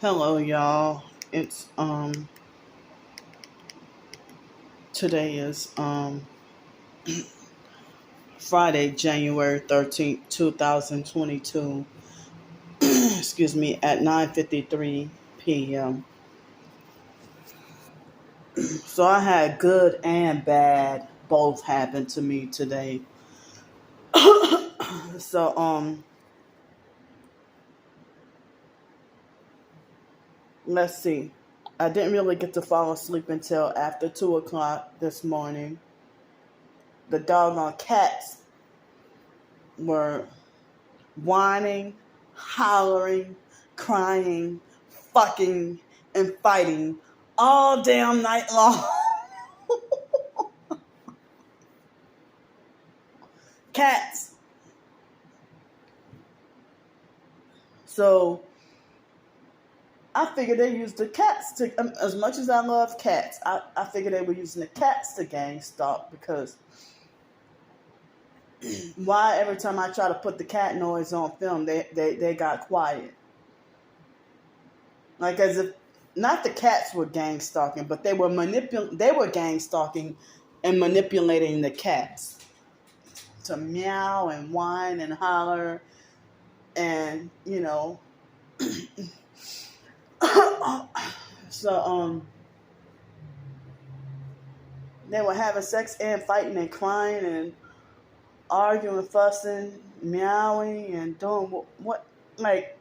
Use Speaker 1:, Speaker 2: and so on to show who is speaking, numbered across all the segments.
Speaker 1: Hello, y'all. It's today is Friday, January 13th, 2022. Excuse me, at 9:53 p.m. So I had good and bad both happen to me today. So let's see. I didn't really get to fall asleep until after 2 o'clock this morning. The doggone cats were whining, hollering, crying, fucking, and fighting all damn night long. Cats. So I figured they used the cats to, as much as I love cats, I figured they were using the cats to gang stalk because why every time I try to put the cat noise on film, they got quiet. Like as if not the cats were gang stalking, but they were gang stalking and manipulating the cats to meow and whine and holler and so they were having sex and fighting and crying and arguing, fussing, meowing and doing what like,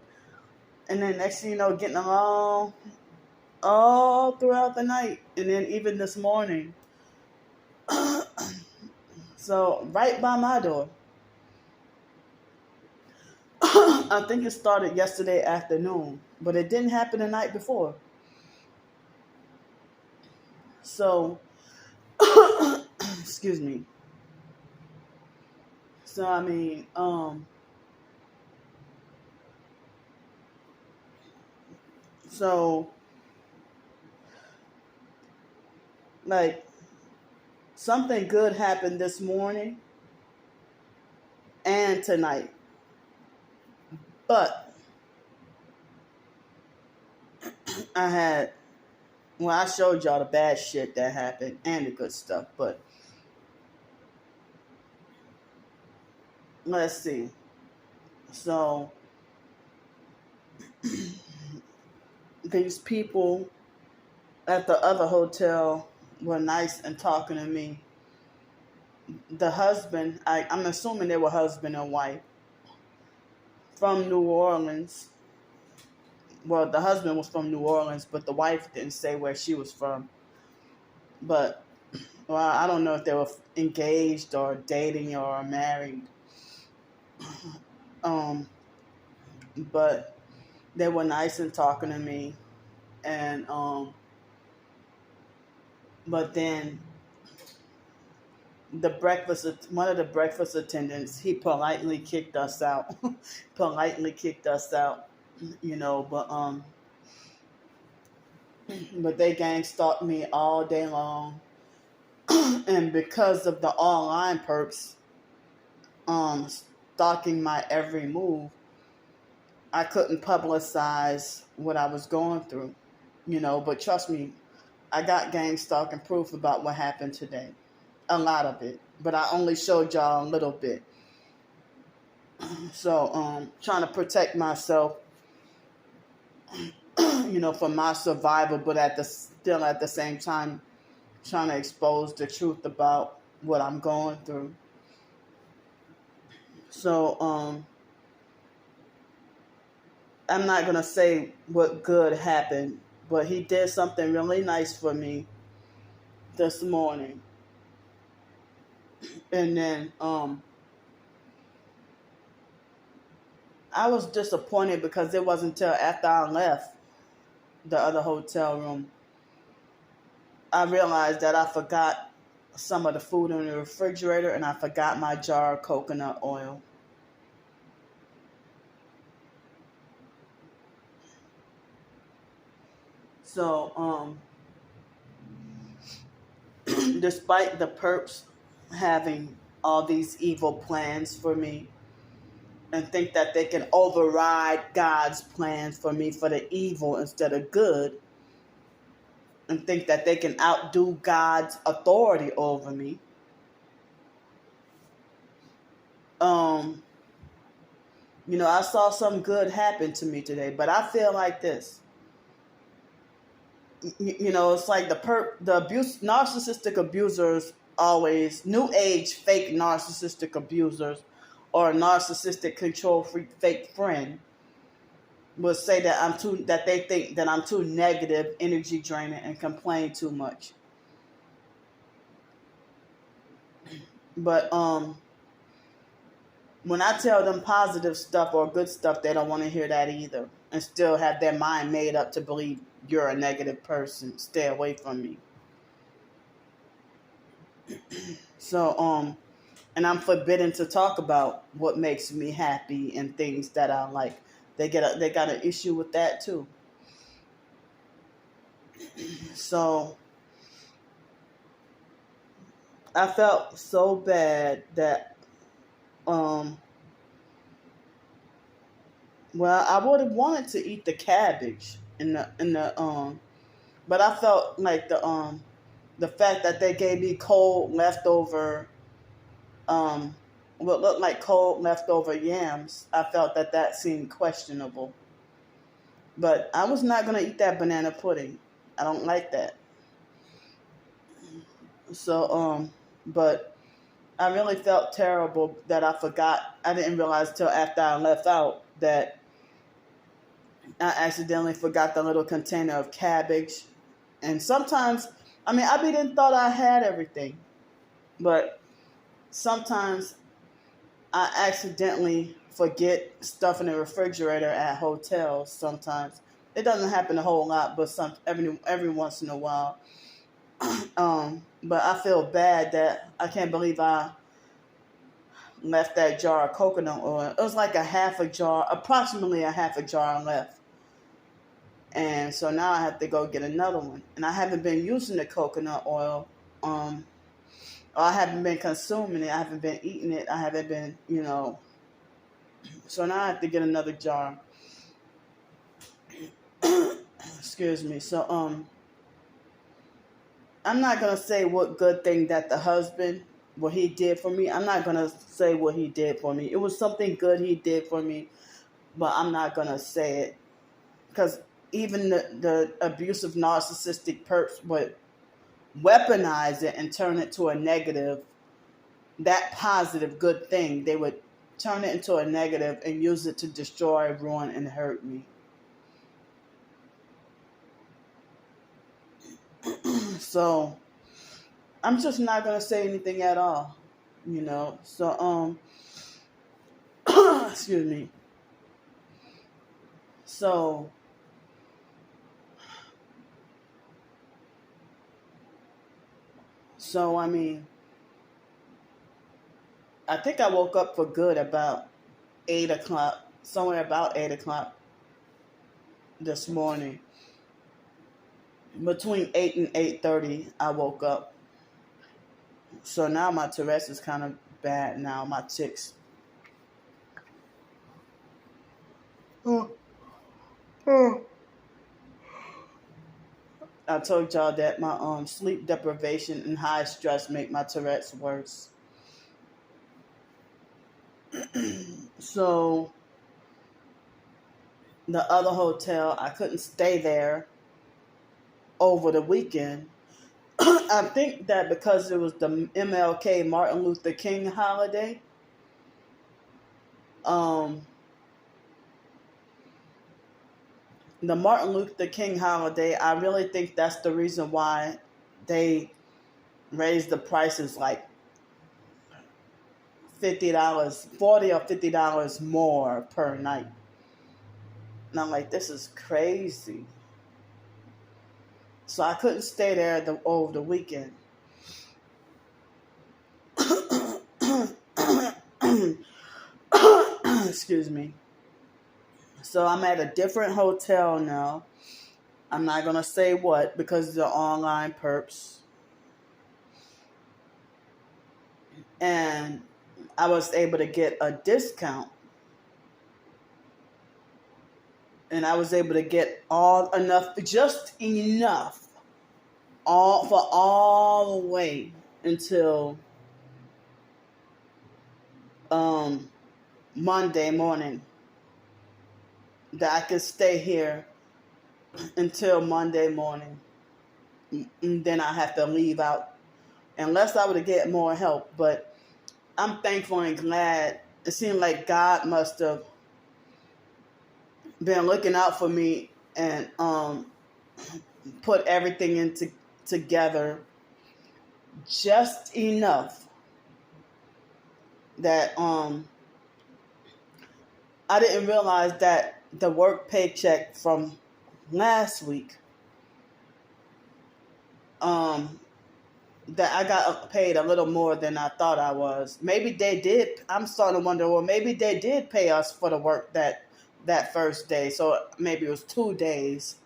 Speaker 1: and then next thing you know, getting along all throughout the night and then even this morning. So right by my door. I think it started yesterday afternoon, but it didn't happen the night before. So, excuse me. So I mean, so like something good happened this morning and tonight, but I had well, I showed y'all the bad shit that happened and the good stuff, but let's see. So these people at the other hotel were nice and talking to me. The husband, I'm assuming they were husband and wife from New Orleans. Well, the husband was from New Orleans, but the wife didn't say where she was from. But, well, I don't know if they were engaged or dating or married. But they were nice and talking to me. And, but then one of the breakfast attendants, he politely kicked us out. But they gang stalked me all day long. And because of the online perks, stalking my every move, I couldn't publicize what I was going through, but trust me, I got gang stalking proof about what happened today. A lot of it, but I only showed y'all a little bit. So, trying to protect myself, for my survival, but still at the same time, trying to expose the truth about what I'm going through. So, I'm not gonna say what good happened, but he did something really nice for me this morning. And then, I was disappointed because it wasn't until after I left the other hotel room I realized that I forgot some of the food in the refrigerator and I forgot my jar of coconut oil. So, despite the perps having all these evil plans for me and think that they can override God's plans for me for the evil instead of good, and think that they can outdo God's authority over me. Um, I saw some good happen to me today, but I feel like this. It's like the narcissistic abusers always, new age fake narcissistic abusers or narcissistic control freak fake friend will say that they think that I'm too negative, energy draining, and complain too much. But when I tell them positive stuff or good stuff, they don't want to hear that either, and still have their mind made up to believe you're a negative person. Stay away from me. So and I'm forbidden to talk about what makes me happy and things that I like. They got an issue with that too. So I felt so bad that well, I would have wanted to eat the cabbage but I felt like the fact that they gave me cold leftover what looked like cold leftover yams, I felt that seemed questionable. But I was not going to eat that banana pudding. I don't like that. So but I really felt terrible that I forgot. I didn't realize till after I left out that I accidentally forgot the little container of cabbage. And sometimes, I didn't thought I had everything, but sometimes I accidentally forget stuff in the refrigerator at hotels. Sometimes it doesn't happen a whole lot, but every once in a while. But I feel bad that I can't believe I left that jar of coconut oil. It was like approximately a half a jar left. And so now I have to go get another one. And I haven't been using the coconut oil. I haven't been consuming it. I haven't been eating it. I haven't been, So now I have to get another jar. Excuse me. So, I'm not going to say what good thing that the husband, what he did for me. I'm not going to say what he did for me. It was something good he did for me, but I'm not going to say it. Because even the abusive narcissistic perps would weaponize it and turn it to a negative, that positive good thing. They would turn it into a negative and use it to destroy, ruin, and hurt me. So I'm just not going to say anything at all, So, excuse me. So, I think I woke up for good about 8 o'clock, somewhere about 8 o'clock this morning. Between 8 and 8:30, I woke up. So now my Tourette's is kind of bad now, my tics. I told y'all that my sleep deprivation and high stress make my Tourette's worse. So the other hotel, I couldn't stay there over the weekend. I think that because it was the MLK Martin Luther King holiday, the Martin Luther King holiday, I really think that's the reason why they raised the prices like $50, $40 or $50 more per night. And I'm like, this is crazy. So I couldn't stay there over the weekend. Excuse me. So I'm at a different hotel now. I'm not going to say what because they're online perps. And I was able to get a discount and I was able to get just enough, all the way until Monday morning, that I could stay here until Monday morning. And then I have to leave out unless I were to get more help. But I'm thankful and glad. It seemed like God must have been looking out for me and put everything together just enough that I didn't realize that the work paycheck from last week, that I got paid a little more than I thought I was. Maybe they did. I'm starting to wonder, well, maybe they did pay us for the work that first day. So maybe it was 2 days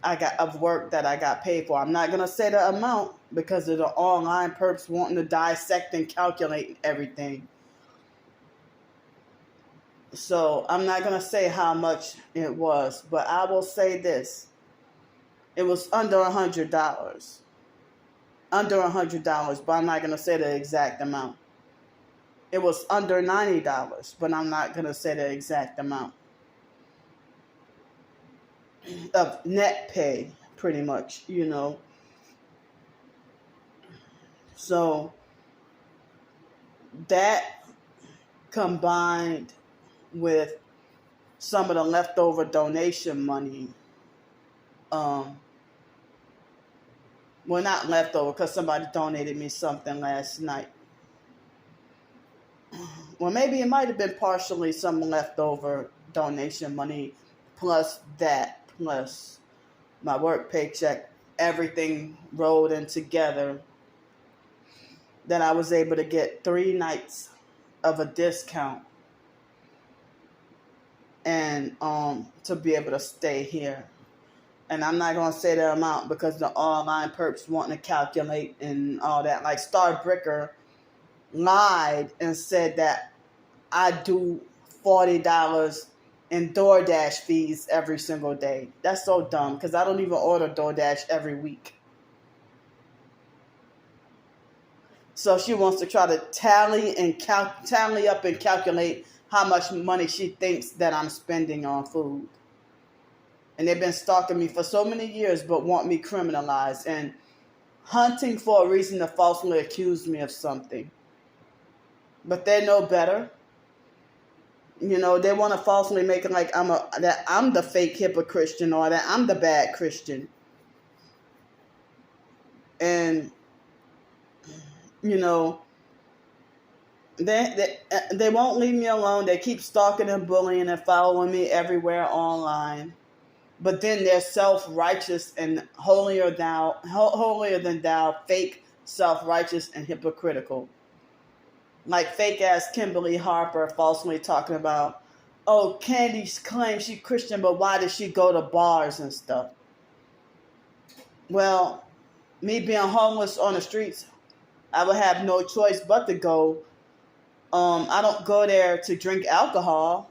Speaker 1: of work that I got paid for. I'm not going to say the amount because of the online perps wanting to dissect and calculate everything. So I'm not going to say how much it was, but I will say this. It was under $100. Under $100, but I'm not going to say the exact amount. It was under $90, but I'm not going to say the exact amount of net pay, pretty much, So that combined with some of the leftover donation money, well, not leftover, because somebody donated me something last night. Well, maybe it might have been partially some leftover donation money, plus my work paycheck, everything rolled in together, that I was able to get 3 nights of a discount and to be able to stay here. And I'm not going to say the amount because the online perps wanting to calculate and all that. Like Starbricker lied and said that I do $40 in DoorDash fees every single day. That's so dumb because I don't even order DoorDash every week. So she wants to try to tally up and calculate how much money she thinks that I'm spending on food. And they've been stalking me for so many years, but want me criminalized and hunting for a reason to falsely accuse me of something. But they know better. They want to falsely make it like that I'm the fake hypocrite Christian or that I'm the bad Christian. And they won't leave me alone. They keep stalking and bullying and following me everywhere online. But then they're self-righteous and holier than thou, fake, self-righteous, and hypocritical. Like fake-ass Kimberly Harper falsely talking about, oh, Candy claims she's Christian, but why does she go to bars and stuff? Well, me being homeless on the streets, I would have no choice but to go. I don't go there to drink alcohol,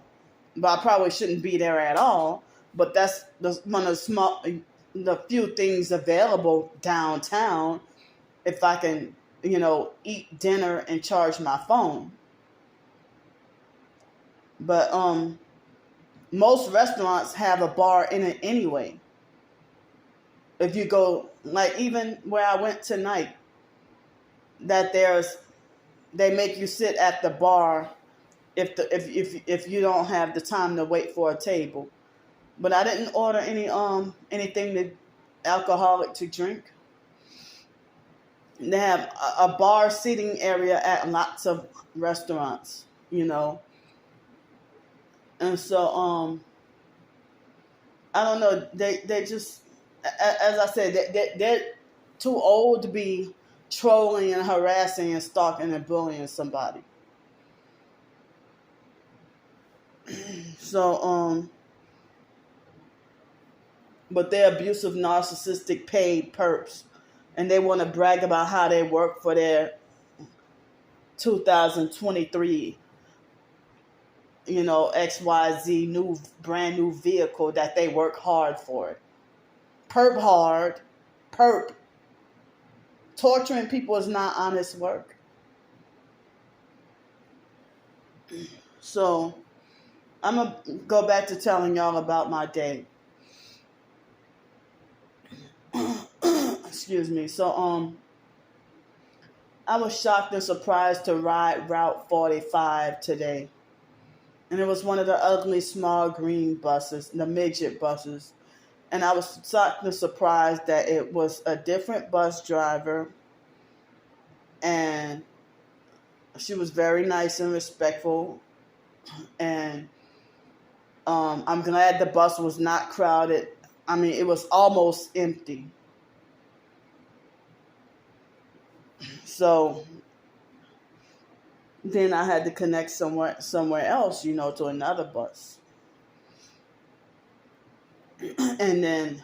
Speaker 1: but I probably shouldn't be there at all. But that's one of the few things available downtown if I can, eat dinner and charge my phone. But most restaurants have a bar in it anyway. If you go, like even where I went tonight, that they make you sit at the bar if you don't have the time to wait for a table. But I didn't order anything alcoholic to drink. They have a bar seating area at lots of restaurants, And so I don't know. They just, as I said, they're too old to be trolling and harassing and stalking and bullying somebody. So but they're abusive, narcissistic, paid perps. And they want to brag about how they work for their 2023 XYZ new brand new vehicle that they work hard for it. Perp hard. Perp. Torturing people is not honest work. So I'm going to go back to telling y'all about my day. Excuse me. So, I was shocked and surprised to ride Route 45 today. And it was one of the ugly small green buses, the midget buses. And I was shocked and surprised that it was a different bus driver. And she was very nice and respectful. And I'm glad the bus was not crowded. I mean, it was almost empty. So then I had to connect somewhere else, to another bus. And then,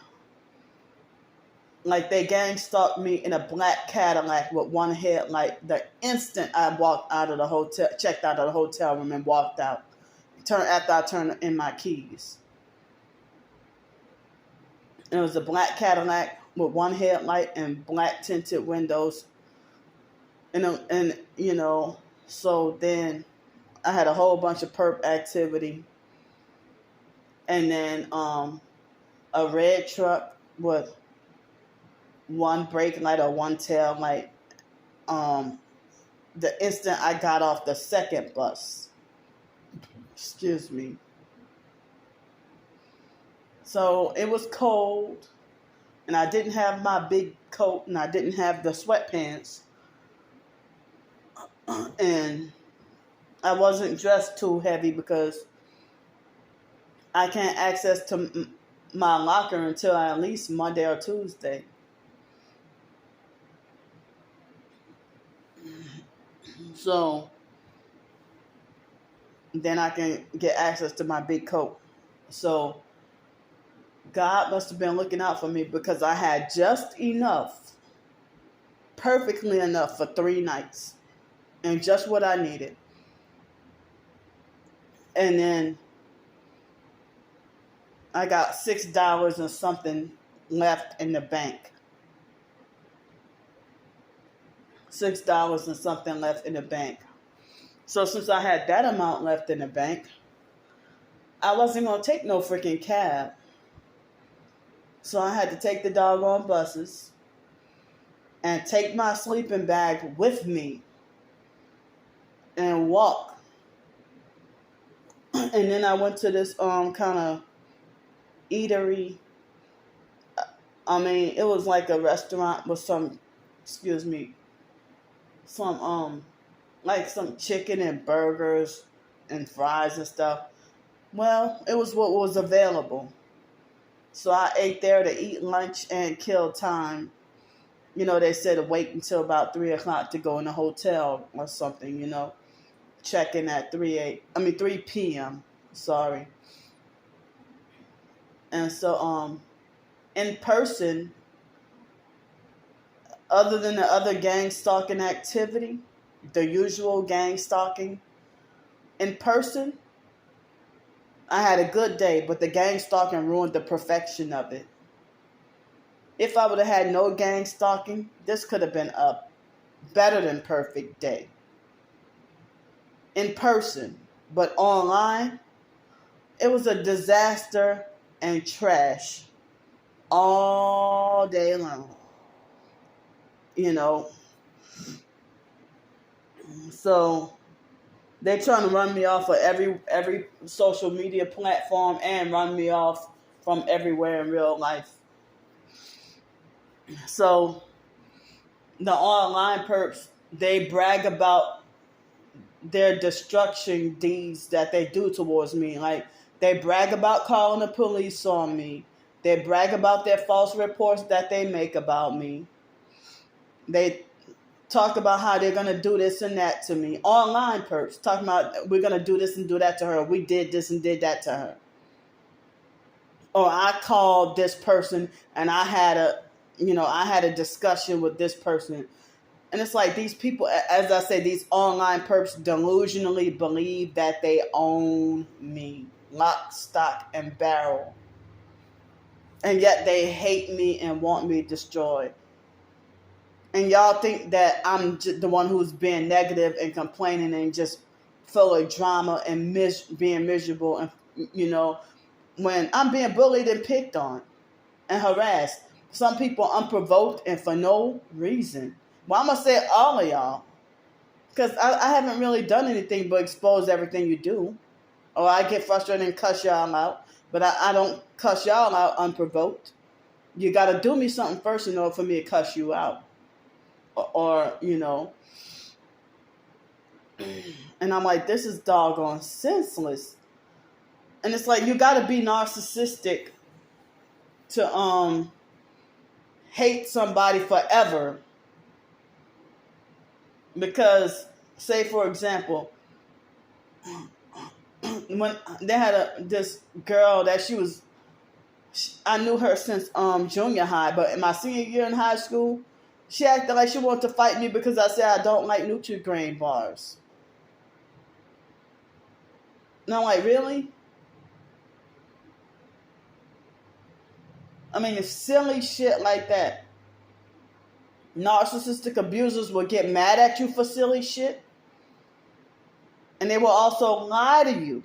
Speaker 1: like, they gang stalked me in a black Cadillac with one headlight the instant I walked out of the hotel, checked out of the hotel room and walked out. After I turned in my keys. And it was a black Cadillac with one headlight and black tinted windows. And so then I had a whole bunch of perp activity. And then a red truck with one brake light or one tail light. The instant I got off the second bus. Excuse me. So it was cold, and I didn't have my big coat, and I didn't have the sweatpants, and I wasn't dressed too heavy because I can't access to my locker until at least Monday or Tuesday. So then I can get access to my big coat. So God must have been looking out for me because I had just enough, perfectly enough for 3 nights, and just what I needed. And then I got $6 and something left in the bank. $6 and something left in the bank. So since I had that amount left in the bank, I wasn't going to take no freaking cab. So I had to take the doggone buses and take my sleeping bag with me and walk. And then I went to this kind of eatery. I mean, it was like a restaurant with some like some chicken and burgers and fries and stuff. Well, it was what was available. So I ate there to eat lunch and kill time. They said to wait until about 3 o'clock to go in the hotel or something, check in at 3 p.m. Sorry. And so, in person, other than the other gang stalking activity, the usual gang stalking, in person, I had a good day, but the gang stalking ruined the perfection of it. If I would have had no gang stalking, this could have been a better than perfect day. In person, but online, it was a disaster and trash all day long. So they're trying to run me off of every social media platform and run me off from everywhere in real life. So the online perps, they brag about their destruction deeds that they do towards me. Like, they brag about calling the police on me. They brag about their false reports that they make about me. They talk about how they're going to do this and that to me. Online perps, talking about we're going to do this and do that to her. We did this and did that to her. Or I called this person and I had a discussion with this person. And it's like these people, as I say, these online perps delusionally believe that they own me, lock, stock, and barrel. And yet they hate me and want me destroyed. And y'all think that I'm the one who's being negative and complaining and just full of drama and being miserable. And, when I'm being bullied and picked on and harassed. Some people unprovoked and for no reason. Well, I'm going to say all of y'all. Because I haven't really done anything but expose everything you do. Or I get frustrated and cuss y'all out. But I don't cuss y'all out unprovoked. You got to do me something first in order for me to cuss you out. Or. And I'm like, this is doggone senseless. And it's like, you got to be narcissistic to hate somebody forever. Because, say for example, when they had this girl that I knew her since junior high, but in my senior year in high school, she acted like she wanted to fight me because I said I don't like Nutri-Grain bars. And I'm like, really? I mean, it's silly shit like that. Narcissistic abusers will get mad at you for silly shit. And they will also lie to you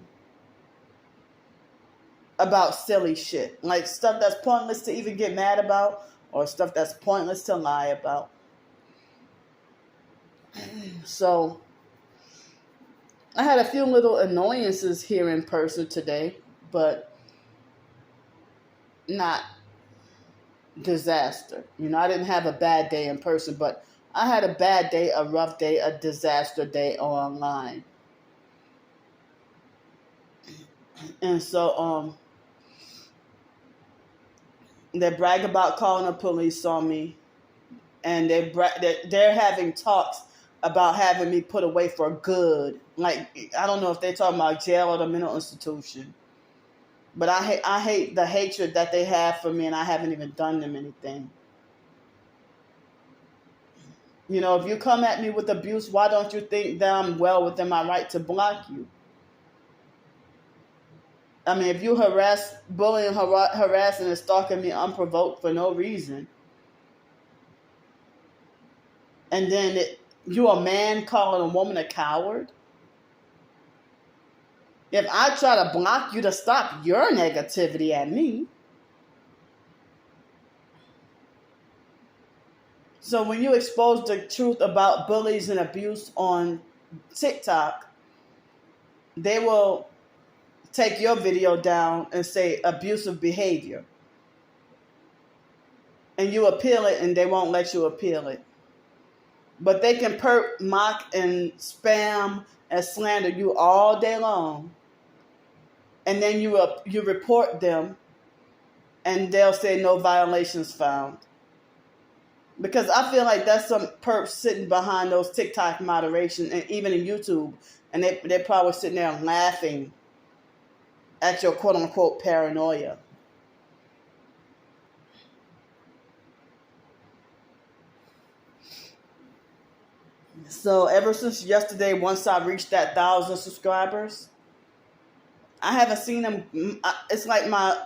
Speaker 1: about silly shit. Like stuff that's pointless to even get mad about, or stuff that's pointless to lie about. So, I had a few little annoyances here in person today, but not disaster. I didn't have a bad day in person, but I had a bad day, a rough day, a disaster day online. And so, they brag about calling the police on me, and they're having talks about having me put away for good. Like, I don't know if they're talking about jail or the mental institution. But I hate the hatred that they have for me, and I haven't even done them anything. If you come at me with abuse, why don't you think that I'm well within my right to block you? I mean, if you bullying, harassing, and stalking me unprovoked for no reason, and then you a man calling a woman a coward? If I try to block you to stop your negativity at me. So when you expose the truth about bullies and abuse on TikTok, they will take your video down and say abusive behavior. And you appeal it, and they won't let you appeal it. But they can mock, and spam and slander you all day long. And then you report them, and they'll say no violations found. Because I feel like that's some perps sitting behind those TikTok moderation, and even in YouTube, and they're probably sitting there laughing at your quote-unquote paranoia. So ever since yesterday, once I reached that 1,000 subscribers, I haven't seen them. It's like my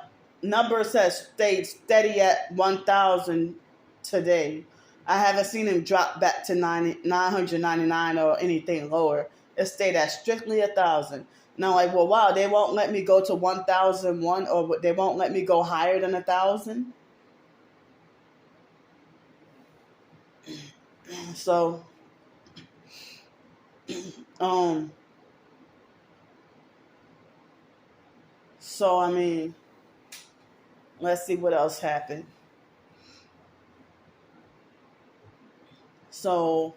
Speaker 1: numbers have stayed steady at 1,000 today. I haven't seen them drop back to 999 or anything lower. It stayed at strictly 1,000. Now, like, well, wow, they won't let me go to 1,001, or they won't let me go higher than 1,000. So, I mean, let's see what else happened. So,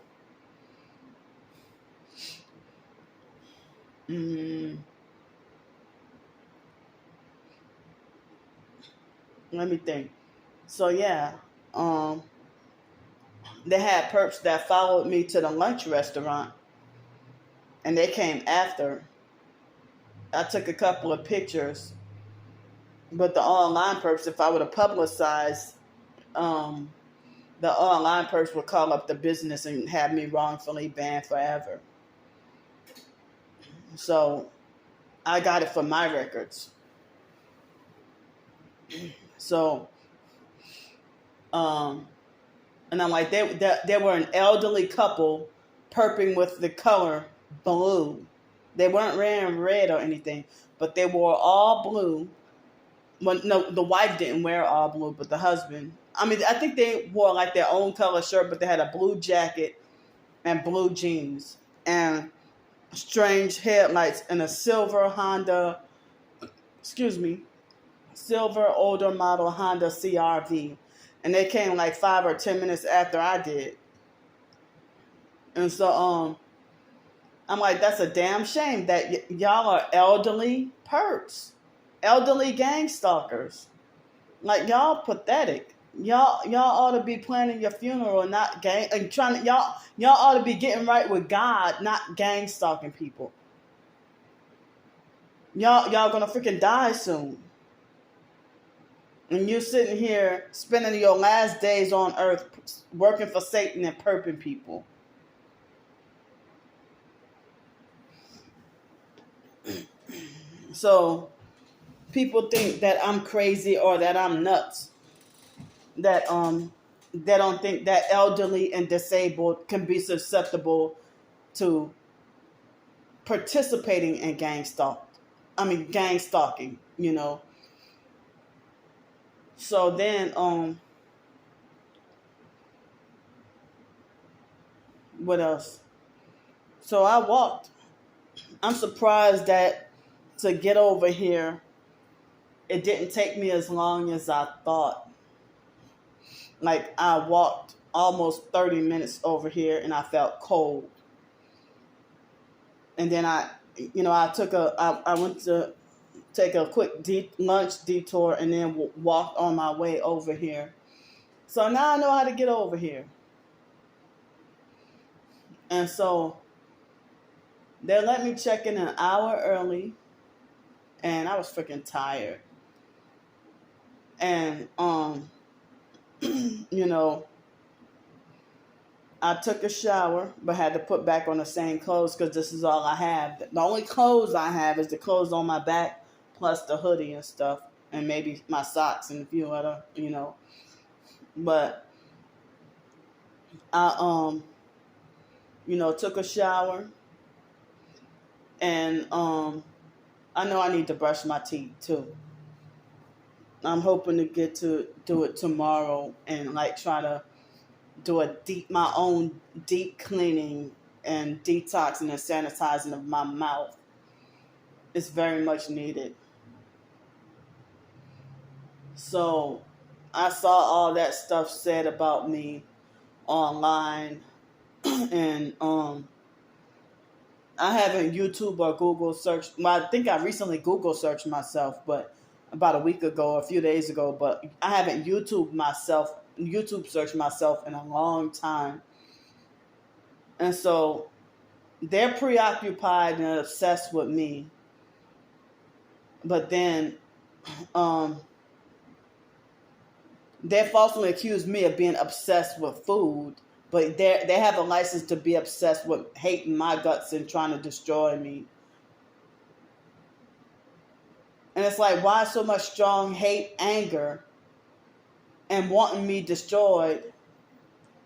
Speaker 1: let me think. So, yeah, they had perps that followed me to the lunch restaurant, and they came after. I took a couple of pictures, but the online perps, if I would have publicized the online person would call up the business and have me wrongfully banned forever. So I got it for my records. So, and I'm like, they were an elderly couple perping with the color blue. They weren't wearing red or anything, but they wore all blue. Well, no, the wife didn't wear all blue, but the husband. I mean, I think they wore like their own color shirt, but they had a blue jacket and blue jeans and strange headlights and a silver Honda, silver older model Honda CRV. And they came like 5 or 10 minutes after I did. And so I'm like, that's a damn shame that y'all are elderly perps, elderly gang stalkers. Like, y'all pathetic. Y'all ought to be planning your funeral, not gang, and trying to y'all ought to be getting right with God, not gang stalking people. Y'all gonna freaking die soon. And you're sitting here spending your last days on earth working for Satan and perping people. So people think that I'm crazy or that I'm nuts. That they don't think that elderly and disabled can be susceptible to participating in gang stalking, you know. So then what else? So I walked. I'm surprised that to get over here, it didn't take me as long as I thought. Like, I walked almost 30 minutes over here and I felt cold. And then I went to take a quick lunch detour and then walked on my way over here. So now I know how to get over here. And so they let me check in an hour early, and I was freaking tired. And you know, I took a shower, but had to put back on the same clothes because this is all I have. The only clothes I have is the clothes on my back, plus the hoodie and stuff, and maybe my socks and a few other, you know. But I took a shower, and I know I need to brush my teeth too. I'm hoping to get to do it tomorrow and like try to do my own deep cleaning and detoxing and sanitizing of my mouth. It's very much needed. So I saw all that stuff said about me online, and I haven't YouTube or Google searched. Well, I think I recently Google searched myself, but about a week ago, a few days ago. But I haven't YouTube searched myself in a long time. And so they're preoccupied and obsessed with me. But then they falsely accuse me of being obsessed with food. But they have a license to be obsessed with hating my guts and trying to destroy me. And it's like, why so much strong hate, anger, and wanting me destroyed,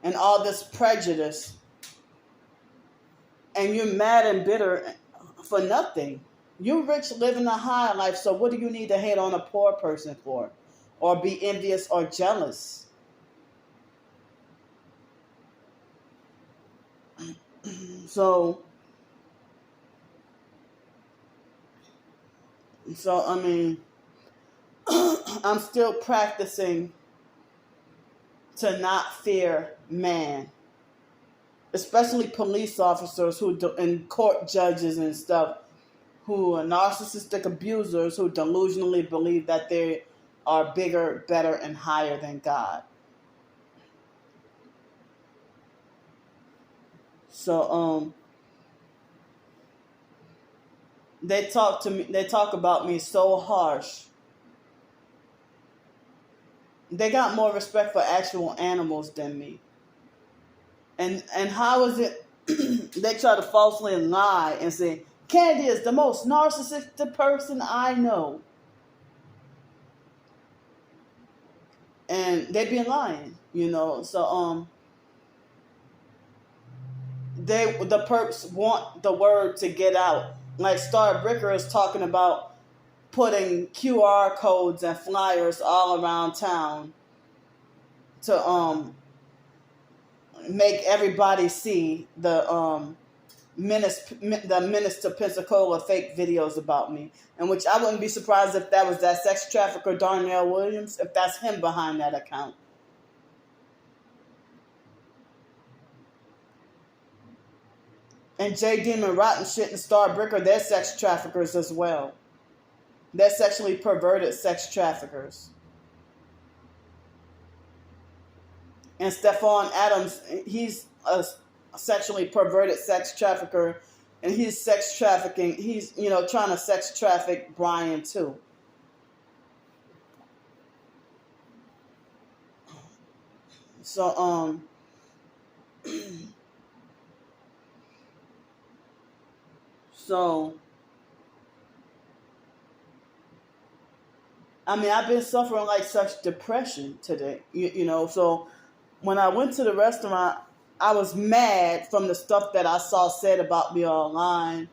Speaker 1: and all this prejudice, and you're mad and bitter for nothing. You're rich, living a high life, so what do you need to hate on a poor person for? Or be envious or jealous? So I mean, I'm still practicing to not fear man, especially police officers and court judges and stuff who are narcissistic abusers who delusionally believe that they are bigger, better, and higher than God. So they talk about me so harsh They got more respect for actual animals than me. And how is it they try to falsely lie and say Candy is the most narcissistic person I know, and they been lying, So the perps want the word to get out. Like Star Bricker is talking about putting QR codes and flyers all around town to make everybody see the Menace to Pensacola fake videos about me, and which I wouldn't be surprised if that was that sex trafficker Darnell Williams, if that's him behind that account. And J Demon Rotten Shit and Star Bricker, they're sex traffickers as well. They're sexually perverted sex traffickers. And Stephon Adams, he's a sexually perverted sex trafficker, and he's sex trafficking. He's, trying to sex traffic Brian too. So, I've been suffering like such depression today, so when I went to the restaurant, I was mad from the stuff that I saw said about me online.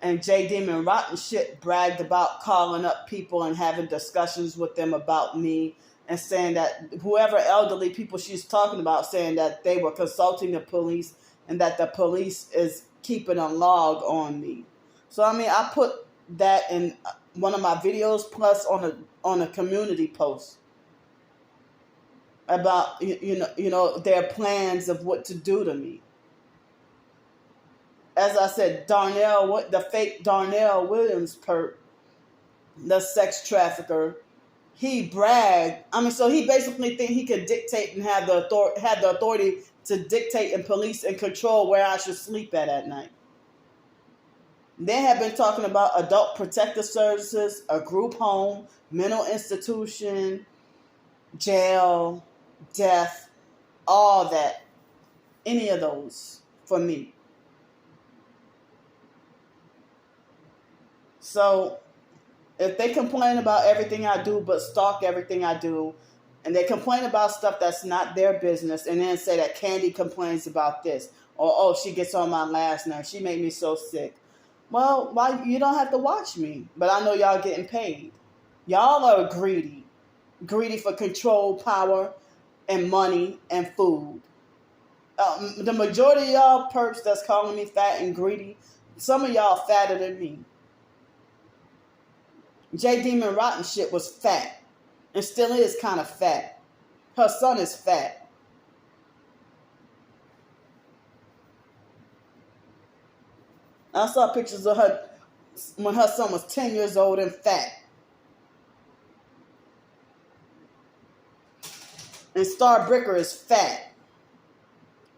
Speaker 1: And J Demon Rotten Shit bragged about calling up people and having discussions with them about me, and saying that whoever elderly people she's talking about, saying that they were consulting the police and that the police is keeping a log on me. So I put that in one of my videos, plus on a community post about their plans of what to do to me. As I said, the fake Darnell Williams perp, the sex trafficker, he bragged. So he basically think he could dictate and have the authority to dictate and police and control where I should sleep at night. They have been talking about adult protective services, a group home, mental institution, jail, death, all that. Any of those for me. So if they complain about everything I do but stalk everything I do, and they complain about stuff that's not their business, and then say that Candy complains about this, or oh, she gets on my last nerve, she made me so sick. Well, why you don't have to watch me, but I know y'all getting paid. Y'all are greedy for control, power, and money and food. The majority of y'all perps that's calling me fat and greedy, some of y'all fatter than me. J Demon Rotten Shit was fat and still is kind of fat. Her son is fat. I saw pictures of her when her son was 10 years old and fat. And Star Bricker is fat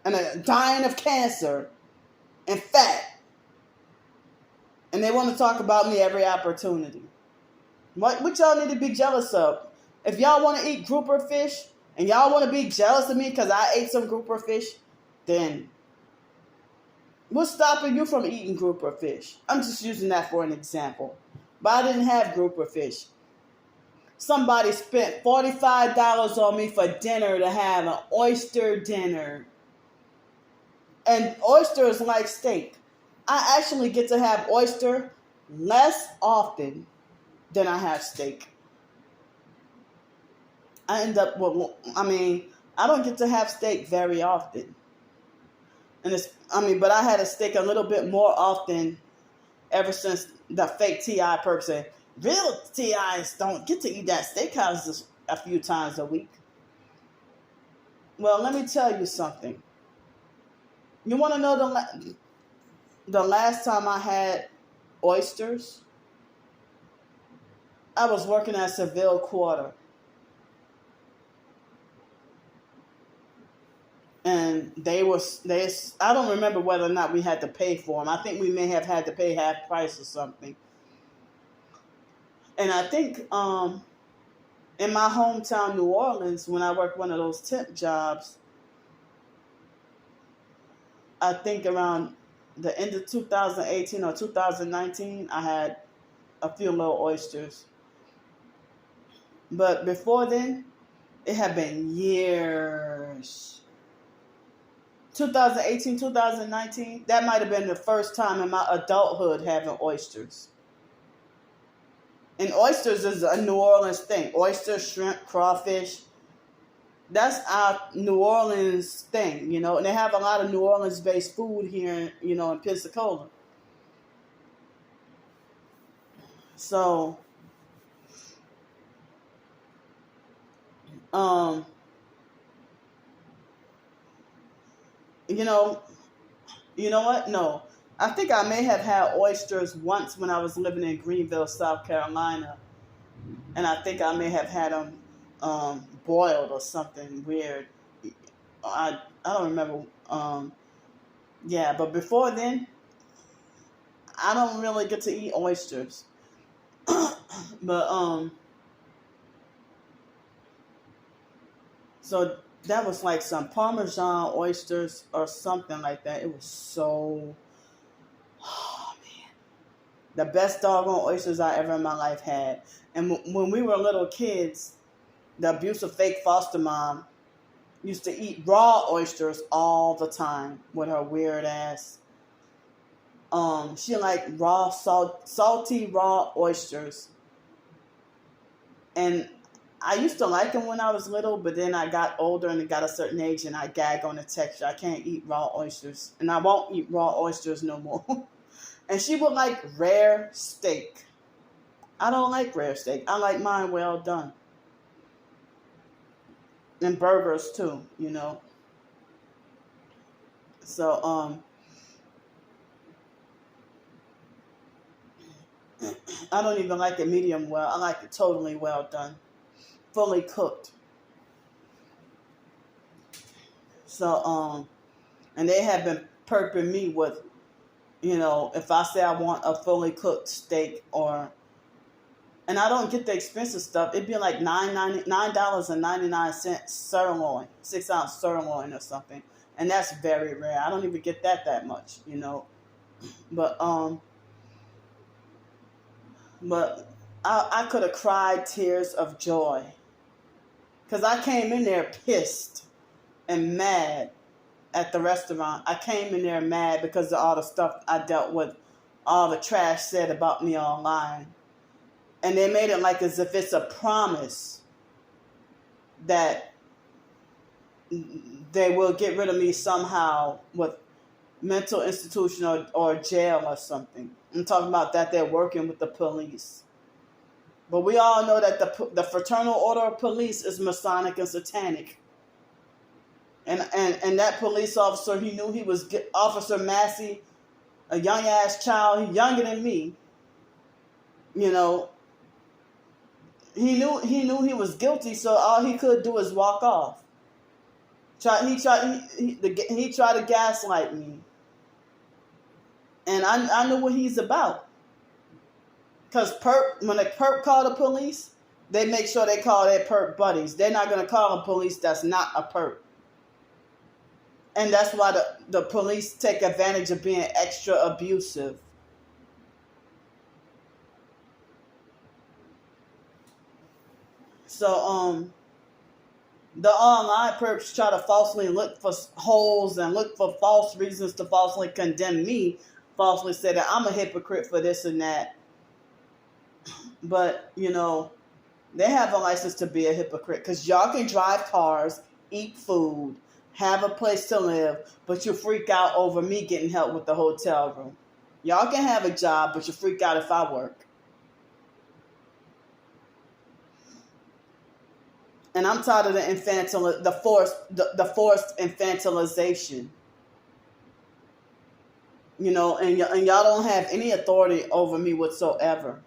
Speaker 1: and dying of cancer and fat. And they want to talk about me every opportunity. What y'all need to be jealous of? If y'all want to eat grouper fish and y'all want to be jealous of me because I ate some grouper fish, then what's stopping you from eating grouper fish? I'm just using that for an example. But I didn't have grouper fish. Somebody spent $45 on me for dinner to have an oyster dinner. And oyster is like steak. I actually get to have oyster less often than I have steak. I end up with, I don't get to have steak very often. And but I had a steak a little bit more often ever since the fake T.I. perp said, real T.I.s don't get to eat that steakhouse a few times a week. Well, let me tell you something. You want to know the last time I had oysters? I was working at Seville Quarter. And I don't remember whether or not we had to pay for them. I think we may have had to pay half price or something. And I think In my hometown, New Orleans, when I worked one of those temp jobs, I think around the end of 2018 or 2019, I had a few little oysters. But before then, it had been years. 2018, 2019, that might have been the first time in my adulthood having oysters. And oysters is a New Orleans thing. Oysters, shrimp, crawfish. That's our New Orleans thing, you know. And they have a lot of New Orleans-based food here, you know, in Pensacola. So, um, you know, you know what? No. I think I may have had oysters once when I was living in Greenville, South Carolina. And I think I may have had them boiled or something weird. I don't remember. Yeah, but before then, I don't really get to eat oysters. But so that was like some Parmesan oysters or something like that. It was so, oh man, the best doggone oysters I ever in my life had. And when we were little kids, the abusive fake foster mom used to eat raw oysters all the time with her weird ass. She liked raw, salty raw oysters. And I used to like them when I was little, but then I got older and got a certain age and I gag on the texture. I can't eat raw oysters. And I won't eat raw oysters no more. And she would like rare steak. I don't like rare steak. I like mine well done. And burgers too, you know. So, I don't even like it medium well. I like it totally well done. Fully cooked. So, and they have been perping me with, you know, if I say I want a fully cooked steak and I don't get the expensive stuff, it'd be like $9.99 sirloin, 6-ounce sirloin or something. And that's very rare. I don't even get that much, you know. But I could have cried tears of joy. Because I came in there pissed and mad at the restaurant. I came in there mad because of all the stuff I dealt with, all the trash said about me online. And they made it like as if it's a promise that they will get rid of me somehow with mental institution or jail or something. I'm talking about that they're working with the police. But we all know that the Fraternal Order of Police is Masonic and Satanic. And that police officer, he knew he was Officer Massey, a young ass child, younger than me. You know, he knew he was guilty, so all he could do is walk off. He tried to gaslight me, and I knew what he's about. Because when a perp call the police, they make sure they call their perp buddies. They're not going to call a police that's not a perp. And that's why the police take advantage of being extra abusive. So, the online perps try to falsely look for holes and look for false reasons to falsely condemn me, falsely say that I'm a hypocrite for this and that. But, you know, they have a license to be a hypocrite because y'all can drive cars, eat food, have a place to live, but you freak out over me getting help with the hotel room. Y'all can have a job, but you freak out if I work. And I'm tired of the forced infantilization. You know, and y'all don't have any authority over me whatsoever.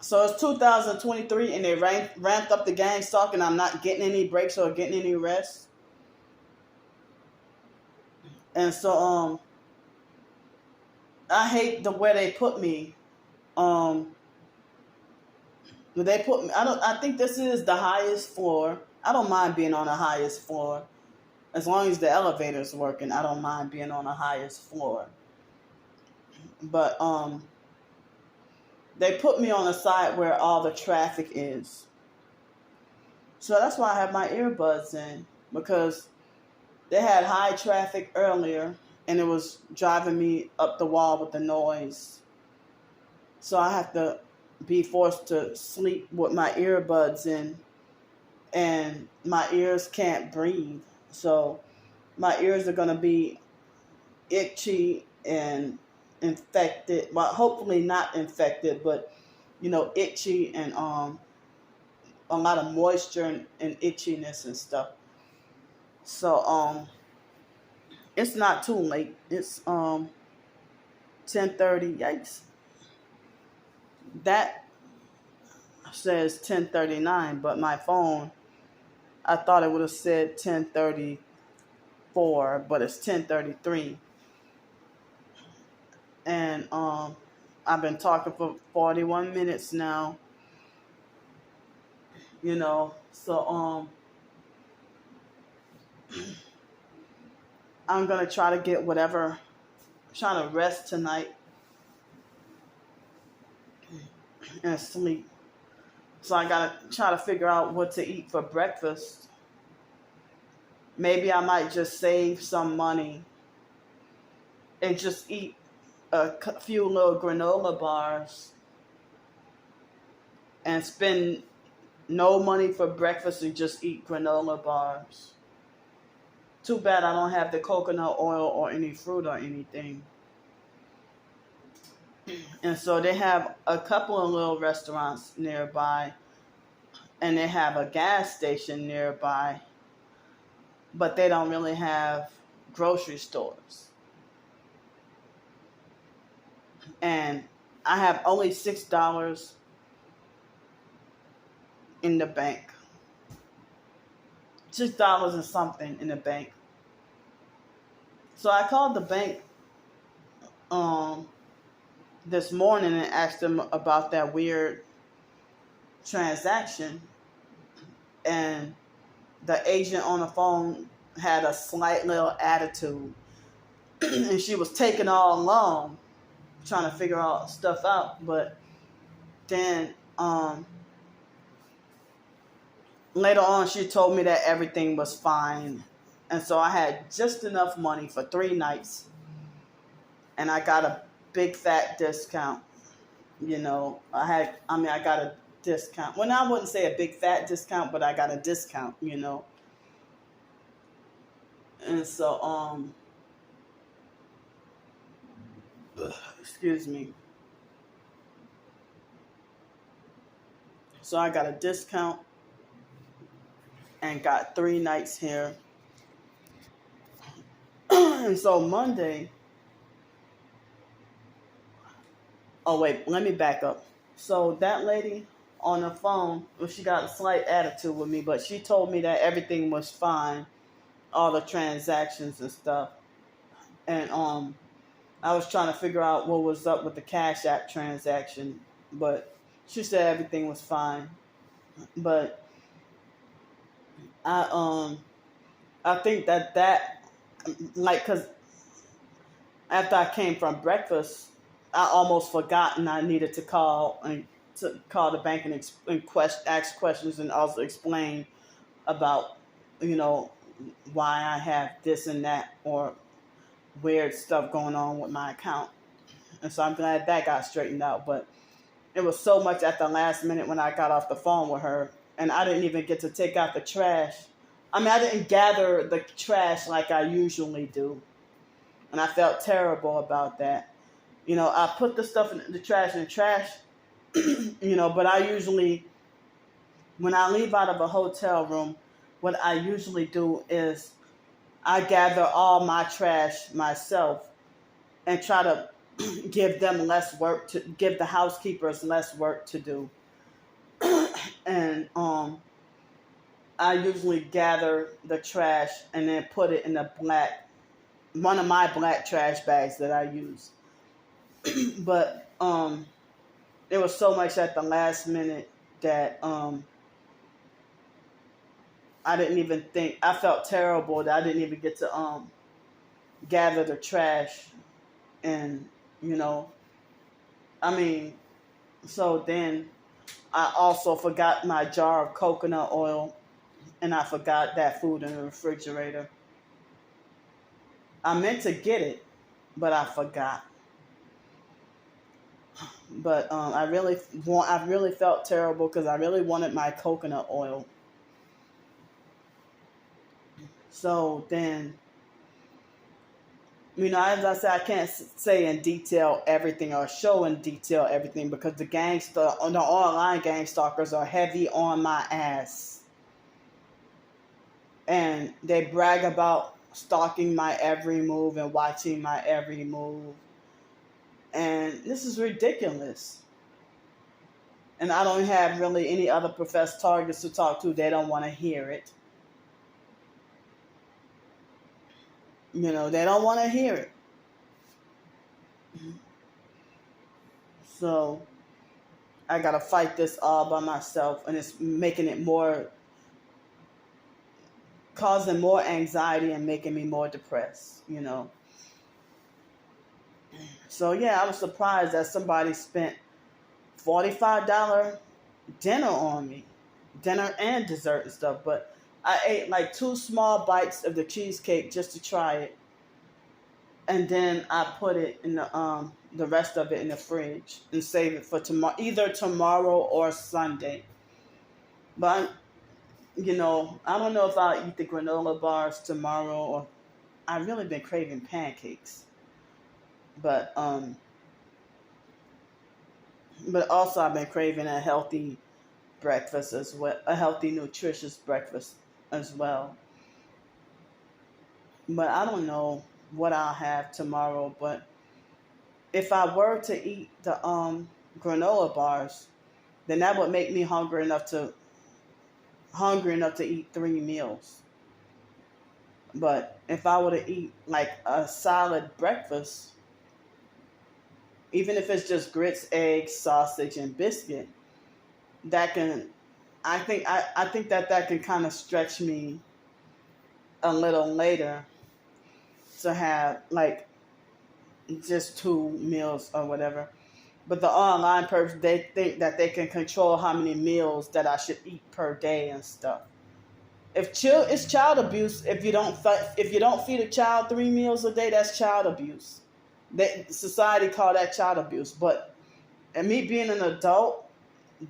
Speaker 1: So it's 2023 and they ramped up the gang stalk and I'm not getting any breaks or getting any rest. And so I hate the way they put me Um, they put me. I think this is the highest floor. I don't mind being on the highest floor as long as the elevator's working. I don't mind being on the highest floor. But they put me on the side where all the traffic is. So that's why I have my earbuds in, because they had high traffic earlier and it was driving me up the wall with the noise. So I have to be forced to sleep with my earbuds in, and my ears can't breathe. So my ears are going to be itchy and infected. Well, hopefully not infected, but itchy, and a lot of moisture and itchiness and stuff. So it's not too late. It's 10:30. Yikes. That says 10:39, but my phone, I thought it would have said 10:34, but it's 10:33. And I've been talking for 41 minutes now. So I'm gonna try to get whatever. I'm trying to rest tonight and sleep. So I gotta try to figure out what to eat for breakfast. Maybe I might just save some money and just eat a few little granola bars and spend no money for breakfast and just eat granola bars. Too bad I don't have the coconut oil or any fruit or anything. And so they have a couple of little restaurants nearby, and they have a gas station nearby, but they don't really have grocery stores. And I have only $6 in the bank. $6 and something in the bank. So I called the bank this morning and asked them about that weird transaction, and the agent on the phone had a slight little attitude, and she was taking all along trying to figure all stuff out. But then later on she told me that everything was fine, and so I had just enough money for 3 nights, and I got a big fat discount. I got a discount. Well, I wouldn't say a big fat discount, but I got a discount, And so excuse me. So I got a discount and got 3 nights here. And so Monday, oh wait, let me back up. So that lady on the phone, well, she got a slight attitude with me, but she told me that everything was fine, all the transactions and stuff. And I was trying to figure out what was up with the Cash App transaction, but she said everything was fine. But I think that because after I came from breakfast, I almost forgotten I needed to call the bank and ask questions, and also explain about why I have this and that, or weird stuff going on with my account. And so I'm glad that got straightened out. But it was so much at the last minute when I got off the phone with her, and I didn't even get to take out the trash. I didn't gather the trash like I usually do, and I felt terrible about that. I put the stuff in the trash, but I usually, when I leave out of a hotel room, what I usually do is I gather all my trash myself and try to give them less work to give the housekeepers less work to do. And I usually gather the trash and then put it in one of my black trash bags that I use. But it was so much at the last minute that I didn't even think. I felt terrible that I didn't even get to gather the trash. And you know, I mean, so then I also forgot my jar of coconut oil, and I forgot that food in the refrigerator. I meant to get it, but I forgot. But I really felt terrible because I really wanted my coconut oil. So then, as I said, I can't say in detail everything or show in detail everything because the online gang stalkers are heavy on my ass. And they brag about stalking my every move and watching my every move. And this is ridiculous. And I don't have really any other professed targets to talk to. They don't want to hear it. They don't want to hear it. So I got to fight this all by myself. And it's making it causing more anxiety and making me more depressed. So yeah, I was surprised that somebody spent $45 dinner on me, dinner and dessert and stuff. But I ate like 2 small bites of the cheesecake just to try it, and then I put it in the rest of it in the fridge and save it for tomorrow, either tomorrow or Sunday. But I don't know if I'll eat the granola bars tomorrow, or I've really been craving pancakes. But but also I've been craving a healthy breakfast as well, a healthy, nutritious breakfast as well. But I don't know what I'll have tomorrow. But if I were to eat the granola bars, then that would make me hungry enough to eat 3 meals. But if I were to eat like a solid breakfast, even if it's just grits, eggs, sausage, and biscuit, that can, I think that can kind of stretch me a little later to have like just 2 meals or whatever. But the online person, they think that they can control how many meals that I should eat per day and stuff. It's child abuse if you don't feed a child 3 meals a day. That's child abuse. Society call that child abuse. But and me being an adult,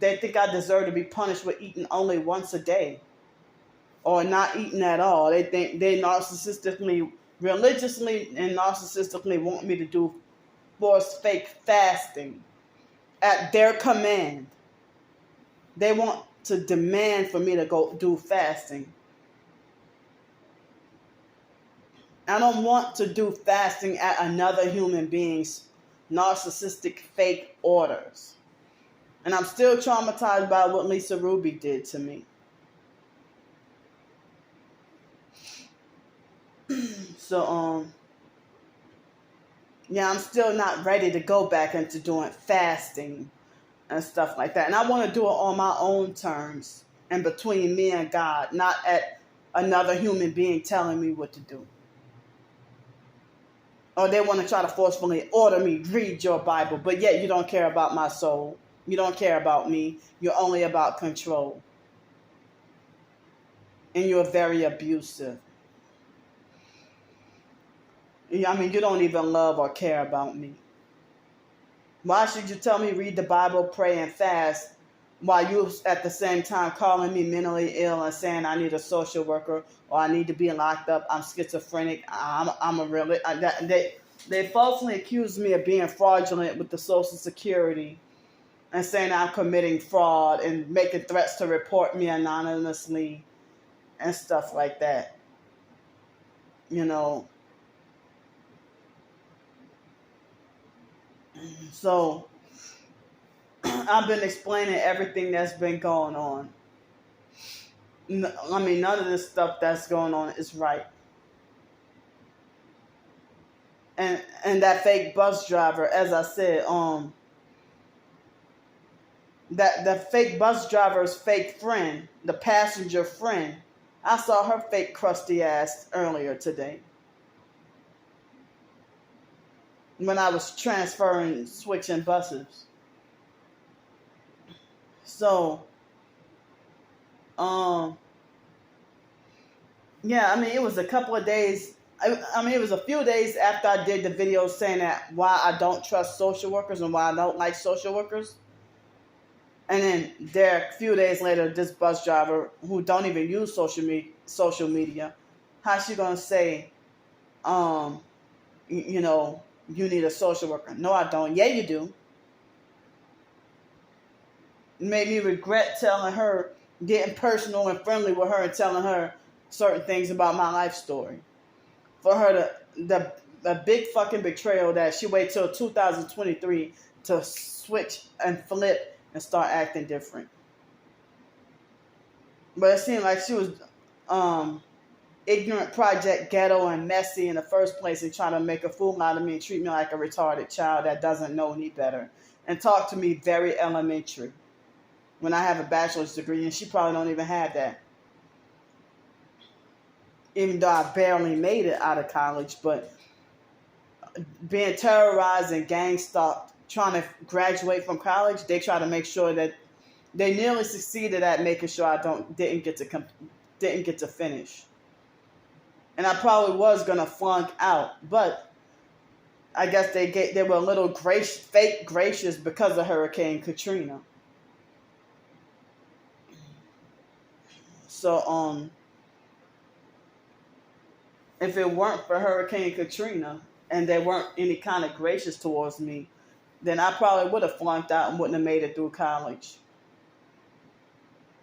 Speaker 1: they think I deserve to be punished with eating only once a day or not eating at all. They think they religiously and narcissistically want me to do forced fake fasting at their command. They want to demand for me to go do fasting. I don't want to do fasting at another human being's narcissistic fake orders. And I'm still traumatized by what Lisa Ruby did to me. So, yeah, I'm still not ready to go back into doing fasting and stuff like that. And I want to do it on my own terms and between me and God, not at another human being telling me what to do. Or they want to try to forcefully order me, read your Bible, but yet you don't care about my soul. You don't care about me. You're only about control. And you're very abusive. You don't even love or care about me. Why should you tell me read the Bible, pray, and fast while you at the same time calling me mentally ill and saying I need a social worker or I need to be locked up, I'm schizophrenic, they falsely accuse me of being fraudulent with the Social Security and saying I'm committing fraud and making threats to report me anonymously and stuff like that. So I've been explaining everything that's been going on. None of this stuff that's going on is right. And that fake bus driver, as I said, That the fake bus driver's fake friend, the passenger friend, I saw her fake crusty ass earlier today when I was transferring, switching buses. So, um, yeah, I mean, it was a couple of days. I mean, it was a few days after I did the video saying that why I don't trust social workers and why I don't like social workers. And then there, a few days later, this bus driver who don't even use social media, how's she gonna say, um, you know, you need a social worker? No, I don't. Yeah, you do. It made me regret telling her, getting personal and friendly with her and telling her certain things about my life story. For her the big fucking betrayal that she waited till 2023 to switch and flip and start acting different. But it seemed like she was ignorant, project, ghetto, and messy in the first place and trying to make a fool out of me and treat me like a retarded child that doesn't know any better. And talk to me very elementary when I have a bachelor's degree and she probably don't even have that. Even though I barely made it out of college, but being terrorized and gang stalked, trying to graduate from college, they try to make sure that they nearly succeeded at making sure I didn't get to finish. And I probably was gonna flunk out, but I guess they were a little fake gracious because of Hurricane Katrina. So if it weren't for Hurricane Katrina and they weren't any kind of gracious towards me, then I probably would have flunked out and wouldn't have made it through college.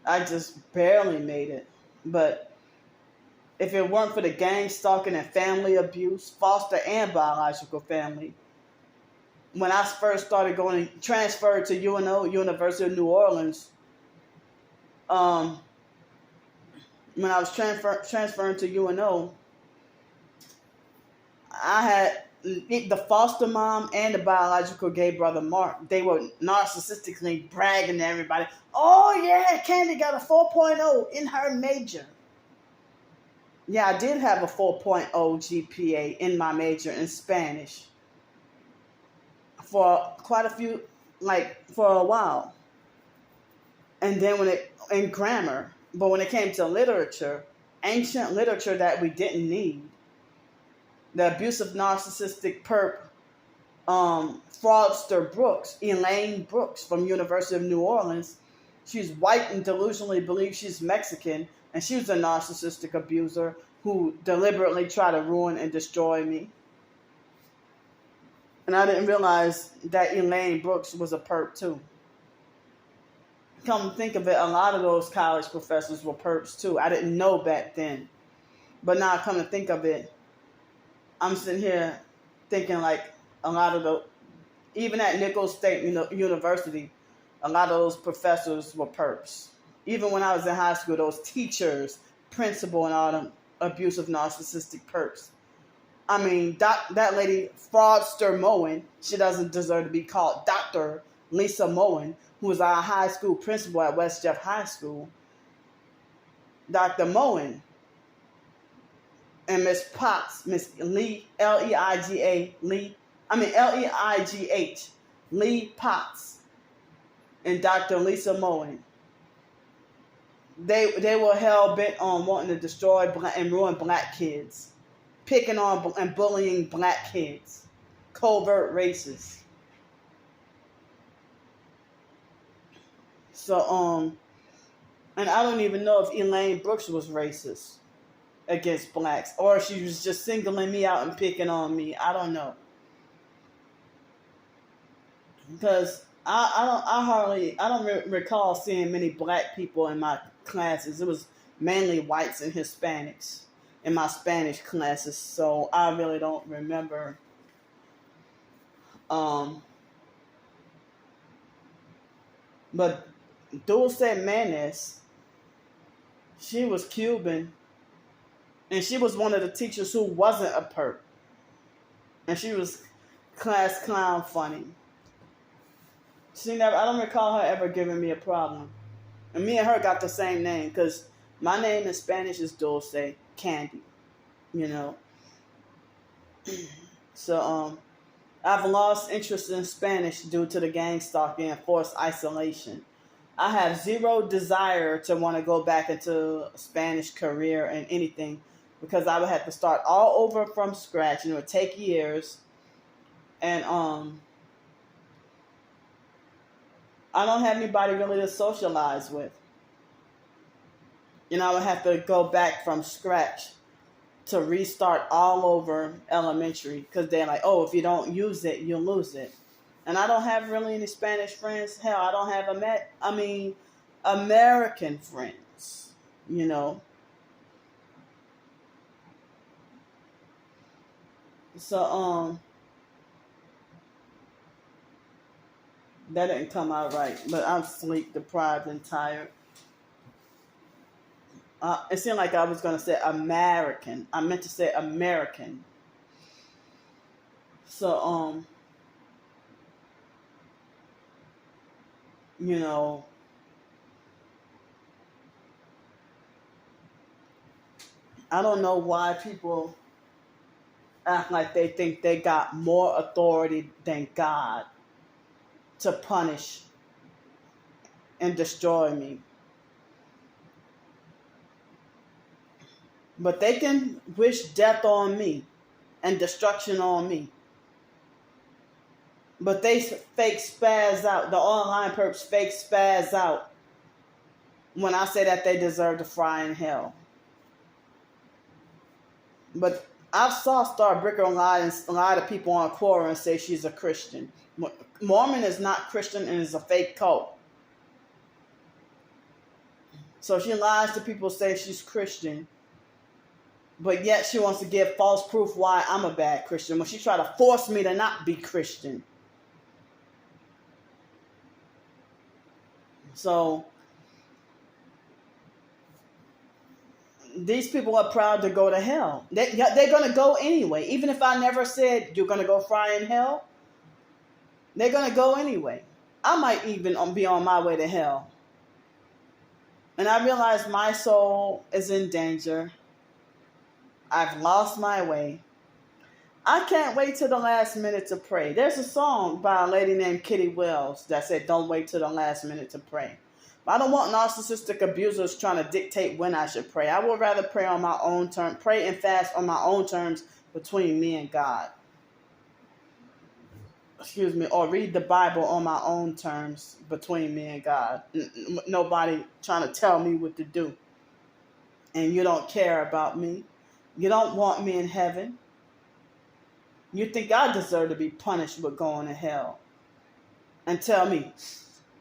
Speaker 1: I just barely made it. But if it weren't for the gang stalking and family abuse, foster and biological family, when I first started transferred to UNO, University of New Orleans, when I was transferring to UNO, I had the foster mom and the biological gay brother Mark. They were narcissistically bragging to everybody. Oh yeah, Candy got a 4.0 in her major. Yeah, I did have a 4.0 GPA in my major in Spanish for quite a few, for a while. And then in grammar, but when it came to literature, ancient literature that we didn't need, the abusive narcissistic perp, fraudster Brooks, Elaine Brooks from University of New Orleans, she's white and delusionally believes she's Mexican, and she was a narcissistic abuser who deliberately tried to ruin and destroy me. And I didn't realize that Elaine Brooks was a perp too. Come to think of it, a lot of those college professors were perps too. I didn't know back then. But now come to think of it, I'm sitting here thinking like a lot of even at Nichols State University, a lot of those professors were perps. Even when I was in high school, those teachers, principal, and all them abusive narcissistic perps. I mean, that lady, fraudster Moen, she doesn't deserve to be called Dr. Lisa Moen, who was our high school principal at West Jeff High School. Dr. Moen and Miss Potts, Miss Lee, Leigh, Lee Potts, and Dr. Lisa Moen. They were hell bent on wanting to destroy and ruin black kids, picking on and bullying black kids, covert racists. So and I don't even know if Elaine Brooks was racist against blacks, or if she was just singling me out and picking on me. I don't know, because I don't recall seeing many black people in my classes. It was mainly whites and Hispanics in my Spanish classes, so I really don't remember. But Dulce Manes, she was Cuban, and she was one of the teachers who wasn't a perp, and she was class clown funny. I don't recall her ever giving me a problem. And me and her got the same name because my name in Spanish is Dulce, Candy, you know. So, I've lost interest in Spanish due to the gang stalking and forced isolation. I have zero desire to want to go back into a Spanish career and anything because I would have to start all over from scratch and it would take years. And I don't have anybody really to socialize with. I would have to go back from scratch to restart all over elementary because they're like, oh, if you don't use it, you'll lose it. And I don't have really any Spanish friends. Hell, I don't have American friends, So that didn't come out right. But I'm sleep deprived and tired. It seemed like I was gonna say American. I meant to say American. So you know, I don't know why people act like they think they got more authority than God to punish and destroy me. But they can wish death on me and destruction on me. But they fake spaz out. The online perps fake spaz out when I say that they deserve to fry in hell. But I saw Star Bricker lie to people on Quora and say she's a Christian. Mormon is not Christian and is a fake cult. So she lies to people, say she's Christian, but yet she wants to give false proof why I'm a bad Christian when she tried to force me to not be Christian. So these people are proud to go to hell. They're going to go anyway. Even if I never said you're going to go fry in hell, they're going to go anyway. I might even be on my way to hell. And I realize my soul is in danger. I've lost my way. I can't wait till the last minute to pray. There's a song by a lady named Kitty Wells that said, don't wait till the last minute to pray. But I don't want narcissistic abusers trying to dictate when I should pray. I would rather pray on my own terms, pray and fast on my own terms between me and God. Or read the Bible on my own terms between me and God. Nobody trying to tell me what to do. And you don't care about me. You don't want me in heaven. You think I deserve to be punished with going to hell. And tell me,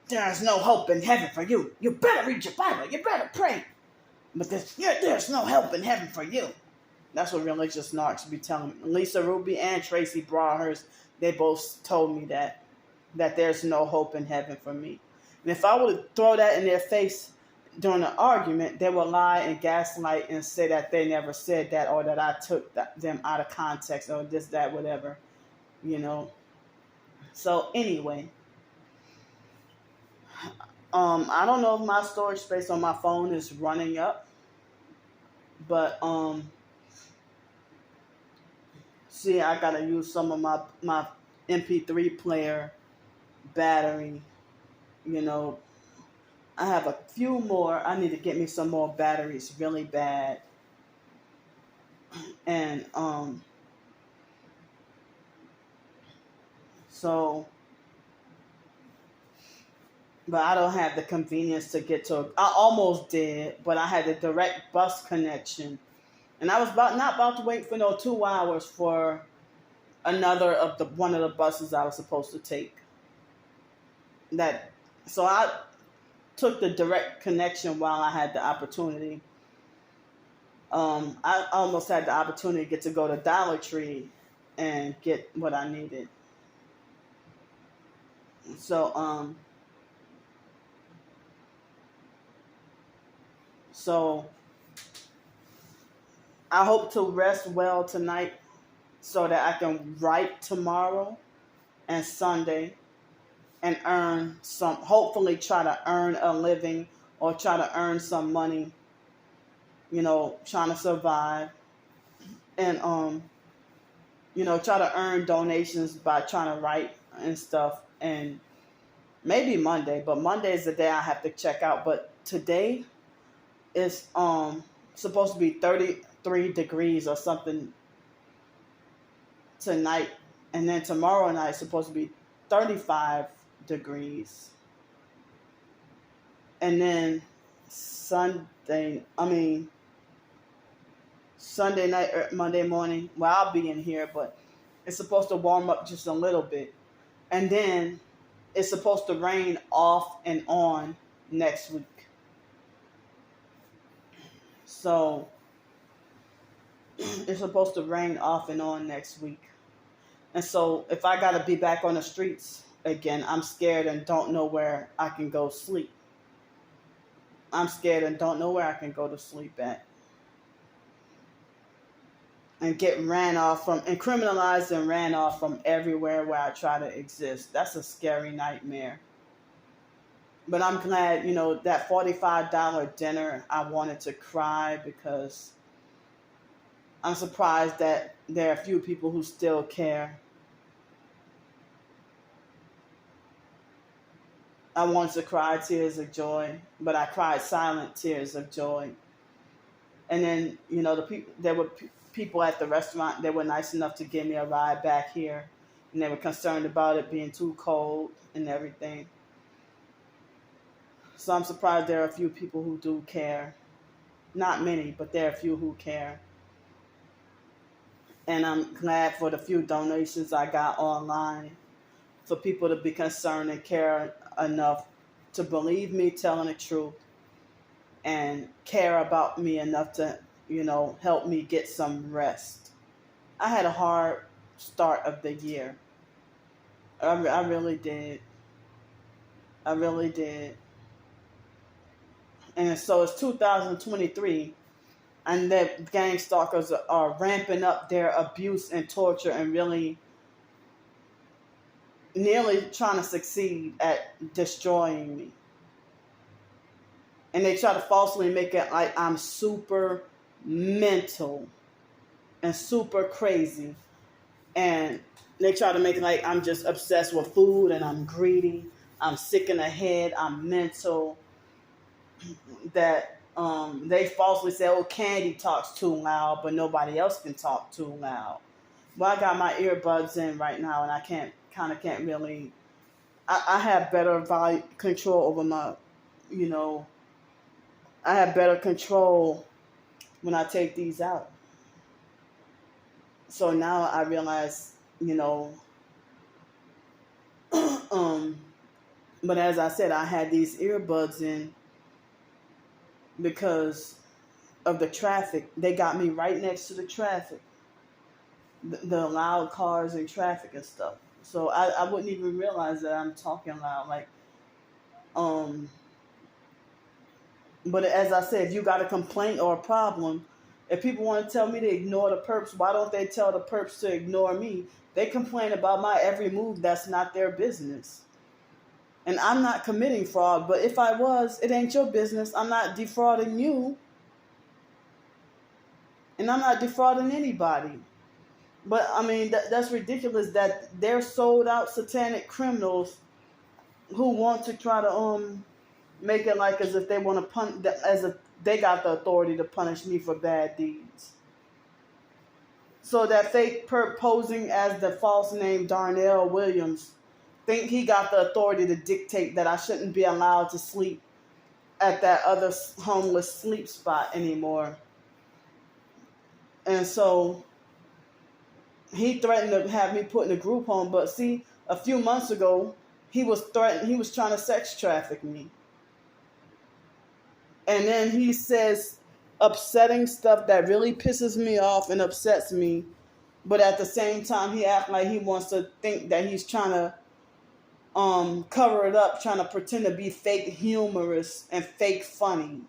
Speaker 1: there's no hope in heaven for you. You better read your Bible. You better pray. But there's no help in heaven for you. That's what religious narcs be telling me. Lisa Ruby and Tracy Broadhurst, they both told me that there's no hope in heaven for me. And if I would throw that in their face during an argument, they would lie and gaslight and say that they never said that or that I took them out of context or this, that, whatever, So anyway, I don't know if my storage space on my phone is running up, but see, I gotta use some of my MP3 player battery. I have a few more. I need to get me some more batteries really bad. And but I don't have the convenience to get to. I almost did, but I had a direct bus connection, and I was not about to wait for 2 hours for one of the buses I was supposed to take. So I took the direct connection while I had the opportunity. I almost had the opportunity to go to Dollar Tree and get what I needed. So I hope to rest well tonight so that I can write tomorrow and Sunday and earn some, hopefully try to earn a living or try to earn some money, trying to survive. And, try to earn donations by trying to write and stuff. And maybe Monday, but Monday is the day I have to check out. But today is supposed to be 33 degrees or something tonight, and then tomorrow night is supposed to be 35 degrees. And then Sunday night or Monday morning, well, I'll be in here, but it's supposed to warm up just a little bit. And then it's supposed to rain off and on next week. So it's supposed to rain off and on next week. And so if I got to be back on the streets again, I'm scared and don't know where I can go sleep. I'm scared and don't know where I can go to sleep at. And get ran off from, and criminalized and ran off from everywhere where I try to exist. That's a scary nightmare. But I'm glad, that $45 dinner, I wanted to cry because I'm surprised that there are a few people who still care. I wanted to cry tears of joy, but I cried silent tears of joy. And then, there were people at the restaurant, they were nice enough to give me a ride back here. And they were concerned about it being too cold and everything. So I'm surprised there are a few people who do care. Not many, but there are a few who care. And I'm glad for the few donations I got online for people to be concerned and care enough to believe me telling the truth and care about me enough to, help me get some rest. I had a hard start of the year. I really did. I really did. And so it's 2023, and the gang stalkers are ramping up their abuse and torture and really nearly trying to succeed at destroying me. And they try to falsely make it like I'm super mental and super crazy. And they try to make it like I'm just obsessed with food and I'm greedy. I'm sick in the head. I'm mental. That they falsely say, oh, Candy talks too loud, but nobody else can talk too loud. Well, I got my earbuds in right now, and I can't really. I have better control over my, I have better control when I take these out. So now I realize, but as I said, I had these earbuds in because of the traffic. They got me right next to the traffic, the loud cars and traffic and stuff. So I wouldn't even realize that I'm talking loud. But as I said, if you got a complaint or a problem, if people want to tell me to ignore the perps, why don't they tell the perps to ignore me? They complain about my every move. That's not their business. And I'm not committing fraud, but if I was, it ain't your business. I'm not defrauding you. And I'm not defrauding anybody. But, that's ridiculous that they're sold out satanic criminals who want to try to make it like as if they want to as if they got the authority to punish me for bad deeds. So that fake perp posing as the false name Darnell Williams think he got the authority to dictate that I shouldn't be allowed to sleep at that other homeless sleep spot anymore. And so he threatened to have me put in a group home. But see, a few months ago, he was trying to sex traffic me. And then he says upsetting stuff that really pisses me off and upsets me. But at the same time, he acts like he wants to think that he's trying to cover it up, trying to pretend to be fake humorous and fake funny.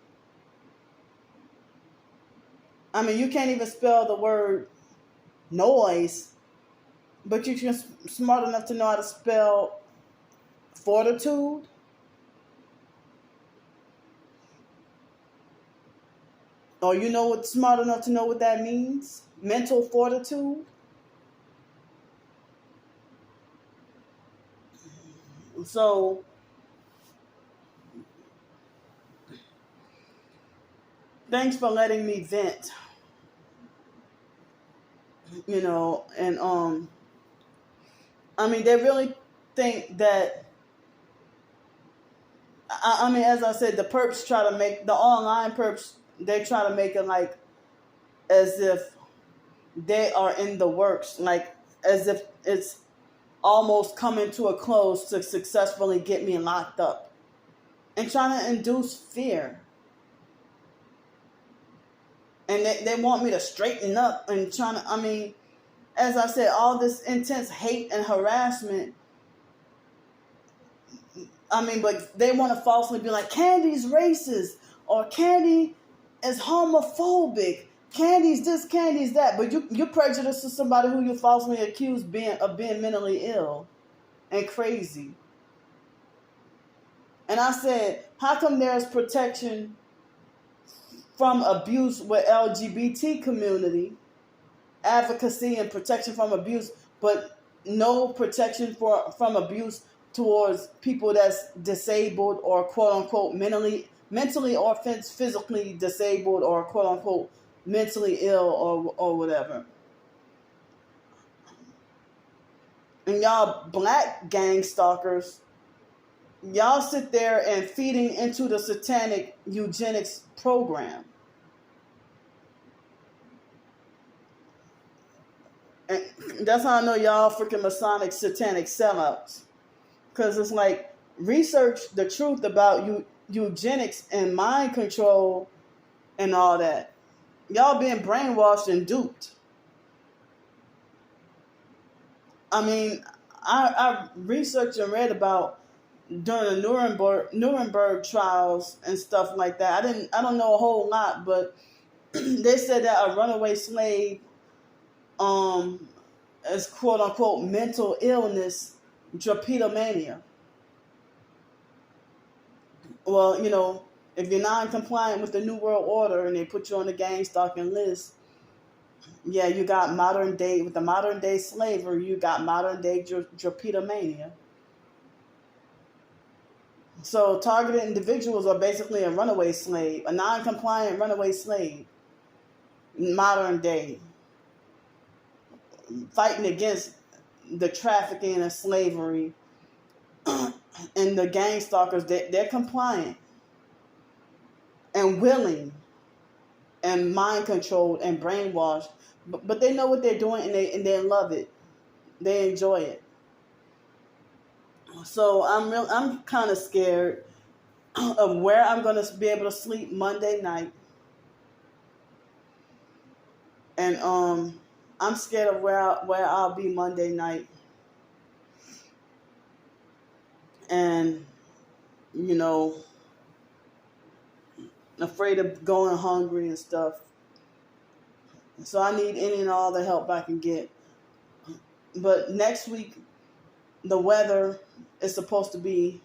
Speaker 1: You can't even spell the word noise, but you're smart enough to know how to spell Fortitude. Or you know what, smart enough to know what that means? Mental fortitude. So thanks for letting me vent. And I mean, they really think that. I mean, as I said, the perps try to make the online perps. They try to make it like as if they are in the works, like as if it's almost coming to a close to successfully get me locked up, and trying to induce fear. And they want me to straighten up and trying to. I mean, as I said, all this intense hate and harassment. I mean, but they want to falsely be like, Candy's racist, or Candy is homophobic, Candy's this, Candy's that. But you're prejudiced to somebody who you falsely accuse of being mentally ill and crazy. And I said, how come there's protection from abuse with LGBT community, advocacy and protection from abuse, but no protection from abuse towards people that's disabled or quote unquote mentally or physically disabled or quote unquote mentally ill or whatever. And y'all black gang stalkers, y'all sit there and feeding into the satanic eugenics program. And that's how I know y'all freaking Masonic satanic sellouts. Because it's like, research the truth about eugenics and mind control and all that. Y'all being brainwashed and duped. I mean, I researched and read about during the Nuremberg trials and stuff like that. I don't know a whole lot, but they said that a runaway slave is quote unquote mental illness, drapetomania. Well, if you're non-compliant with the New World Order and they put you on the gang stalking list, yeah, you got with the modern day slavery, you got modern day drapetomania. So targeted individuals are basically a runaway slave, a non-compliant runaway slave, modern day, fighting against the trafficking and slavery. And the gang stalkers, they're compliant and willing and mind controlled and brainwashed, but they know what they're doing and they love it. They enjoy it. So I'm kind of scared of where I'm going to be able to sleep Monday night, and I'm scared of where I'll be Monday night. And, afraid of going hungry and stuff. So I need any and all the help I can get. But next week, the weather is supposed to be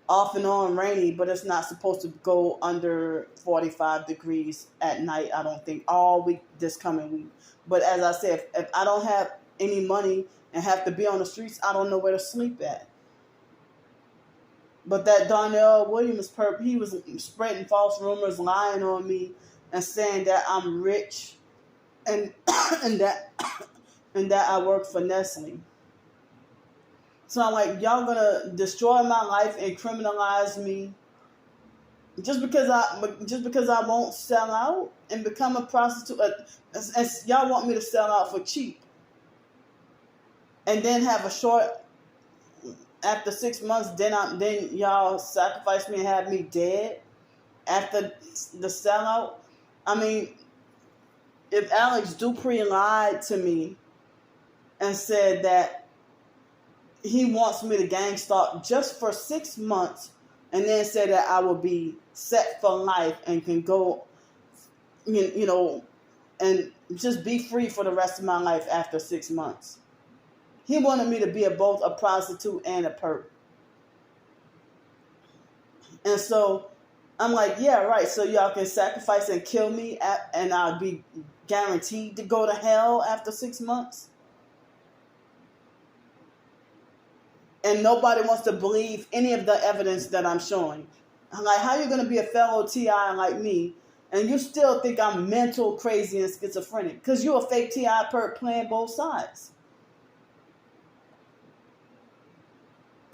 Speaker 1: off and on rainy, but it's not supposed to go under 45 degrees at night, I don't think, all week this coming week. But as I said, if I don't have any money and have to be on the streets, I don't know where to sleep at. But that Darnell Williams perp, he was spreading false rumors, lying on me, and saying that I'm rich, and and that I work for Nestle. So I'm like, y'all gonna destroy my life and criminalize me just because I won't sell out and become a prostitute? And y'all want me to sell out for cheap, and then have a short. After 6 months, then y'all sacrifice me and have me dead after the sellout. I mean, if Alex Dupree lied to me and said that he wants me to gang stalk just for 6 months, and then said that I will be set for life and can go, and just be free for the rest of my life after 6 months. He wanted me to be both a prostitute and a perp. And so I'm like, yeah, right. So y'all can sacrifice and kill me, and I'll be guaranteed to go to hell after 6 months. And nobody wants to believe any of the evidence that I'm showing. I'm like, how are you going to be a fellow TI like me, and you still think I'm mental, crazy, and schizophrenic? Because you're a fake TI perp playing both sides.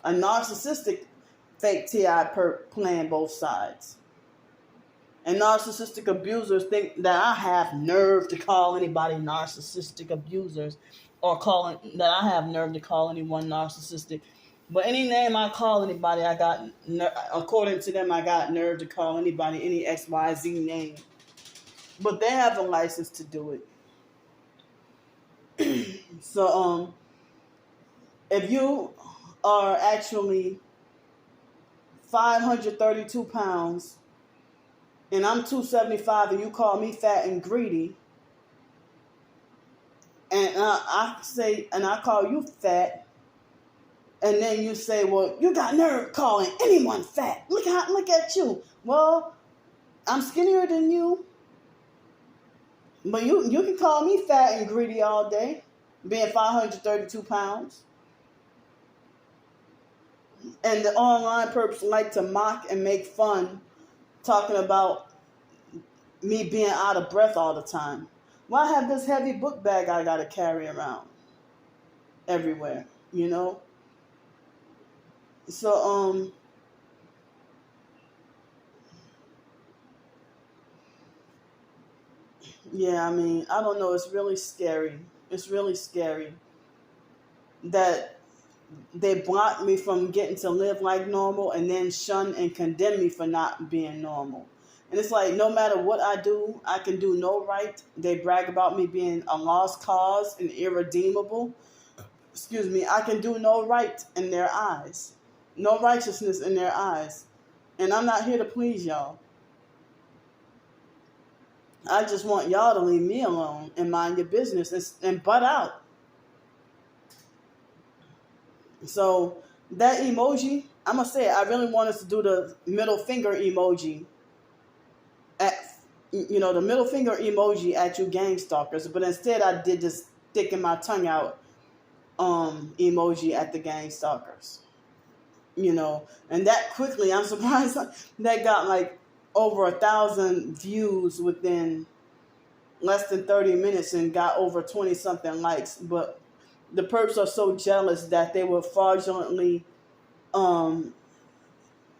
Speaker 1: A narcissistic fake TI perp playing both sides. And narcissistic abusers think that I have nerve to call anybody narcissistic abusers, or that I have nerve to call anyone narcissistic. But any name I call anybody, according to them, I got nerve to call anybody any XYZ name. But they have a license to do it. So, if you are actually 532 pounds, and I'm 275, and you call me fat and greedy, and I call you fat, and then you say, well, you got nerve calling anyone fat. Look at you. Well, I'm skinnier than you, but you can call me fat and greedy all day, being 532 pounds. And the online perps like to mock and make fun, talking about me being out of breath all the time. Well, I have this heavy book bag I got to carry around everywhere, you know? So, yeah, I mean, I don't know. It's really scary. It's really scary that they block me from getting to live like normal, and then shun and condemn me for not being normal. And it's like, no matter what I do, I can do no right. They brag about me being a lost cause and irredeemable. Excuse me. I can do no right in their eyes. No righteousness in their eyes. And I'm not here to please y'all. I just want y'all to leave me alone and mind your business and butt out. So that emoji, I'm going to say it, I really want us to do the middle finger emoji. The middle finger emoji at you gang stalkers. But instead I did this sticking my tongue out emoji at the gang stalkers. And that quickly, I'm surprised that got like over 1,000 views within less than 30 minutes and got over 20 something likes. But the perps are so jealous that they will fraudulently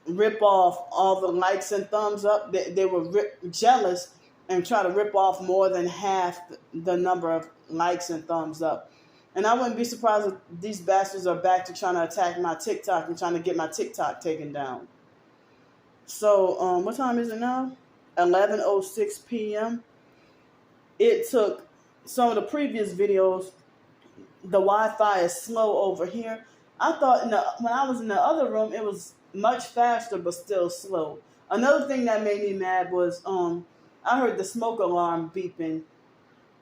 Speaker 1: rip off all the likes and thumbs up. They were jealous and try to rip off more than half the number of likes and thumbs up. And I wouldn't be surprised if these bastards are back to trying to attack my TikTok and trying to get my TikTok taken down. So, what time is it now? 11:06 p.m. It took some of the previous videos. The Wi-Fi is slow over here. I thought when I was in the other room, it was much faster, but still slow. Another thing that made me mad was I heard the smoke alarm beeping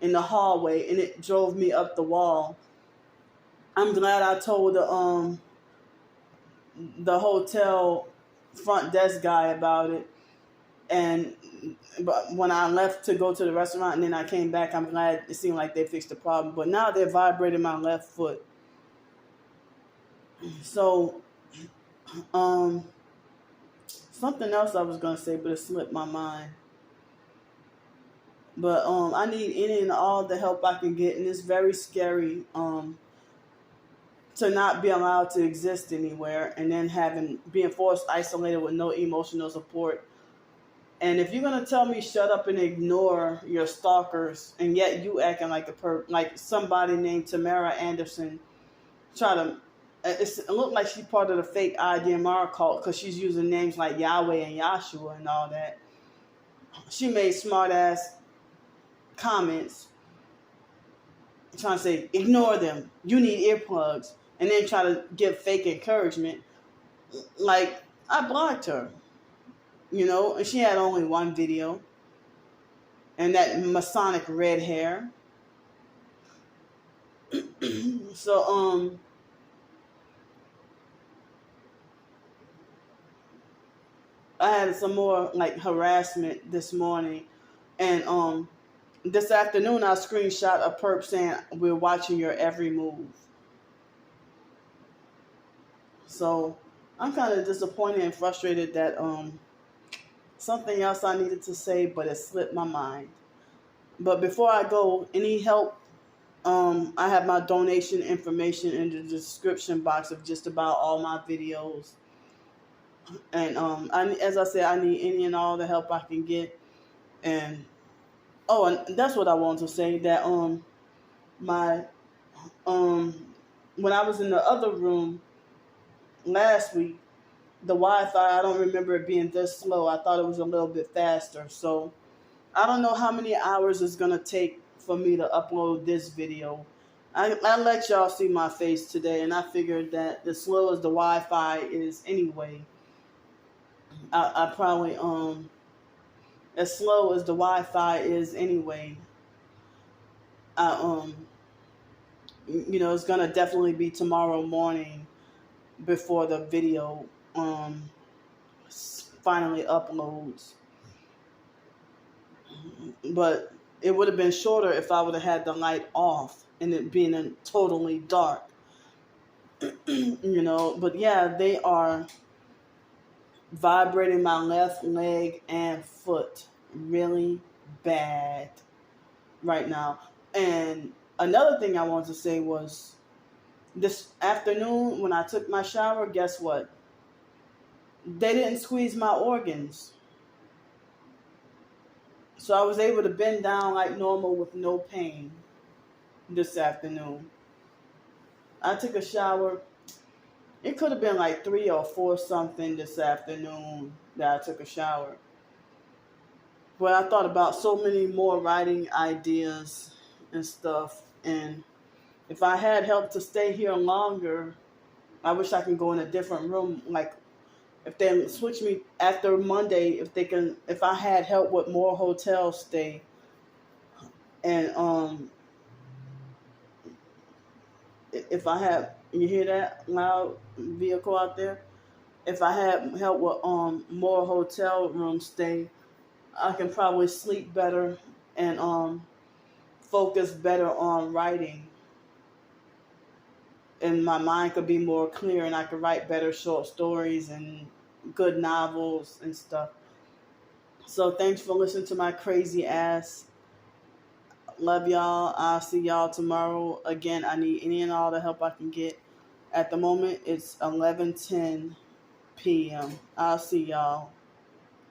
Speaker 1: in the hallway, and it drove me up the wall. I'm glad I told the hotel front desk guy about it. But when I left to go to the restaurant and then I came back, I'm glad it seemed like they fixed the problem. But now they're vibrating my left foot. So, something else I was going to say, but it slipped my mind. But I need any and all the help I can get, and it's very scary to not be allowed to exist anywhere, and then being forced isolated with no emotional support. And if you're going to tell me shut up and ignore your stalkers, and yet you acting like like somebody named Tamara Anderson, it looked like she's part of the fake IDMR cult because she's using names like Yahweh and Yahshua and all that. She made smart-ass comments trying to say, ignore them, you need earplugs, and then try to give fake encouragement. Like, I blocked her. And she had only one video. And that Masonic red hair. So I had some more like harassment this morning, and this afternoon I screenshot a perp saying we're watching your every move. So I'm kind of disappointed and frustrated that something else I needed to say, but it slipped my mind. But before I go, any help? I have my donation information in the description box of just about all my videos. And as I said, I need any and all the help I can get. And oh, and that's what I want to say. That my um when I was in the other room last week, the Wi-Fi, I don't remember it being this slow. I thought it was a little bit faster. So I don't know how many hours it's gonna take for me to upload this video. I let y'all see my face today, and I figured that as slow as the Wi-Fi is anyway, I probably as slow as the Wi-Fi is anyway, I it's gonna definitely be tomorrow morning before the video finally uploads. But it would have been shorter if I would have had the light off and it being totally dark. But yeah, they are vibrating my left leg and foot really bad right now. And another thing I wanted to say was this afternoon when I took my shower, guess what? They didn't squeeze my organs. So I was able to bend down like normal with no pain this afternoon. I took a shower. It could have been like 3 or 4 something this afternoon that I took a shower. But I thought about so many more writing ideas and stuff. And if I had help to stay here longer, I wish I could go in a different room. Like if they switch me after Monday, if I had help with more hotel stay, and if I had, you hear that loud vehicle out there? If I had help with more hotel room stay, I can probably sleep better and focus better on writing, and my mind could be more clear, and I could write better short stories and good novels and stuff. So thanks for listening to my crazy ass. Love y'all. I'll see y'all tomorrow. Again, I need any and all the help I can get. At the moment, it's 11:10 p.m. I'll see y'all.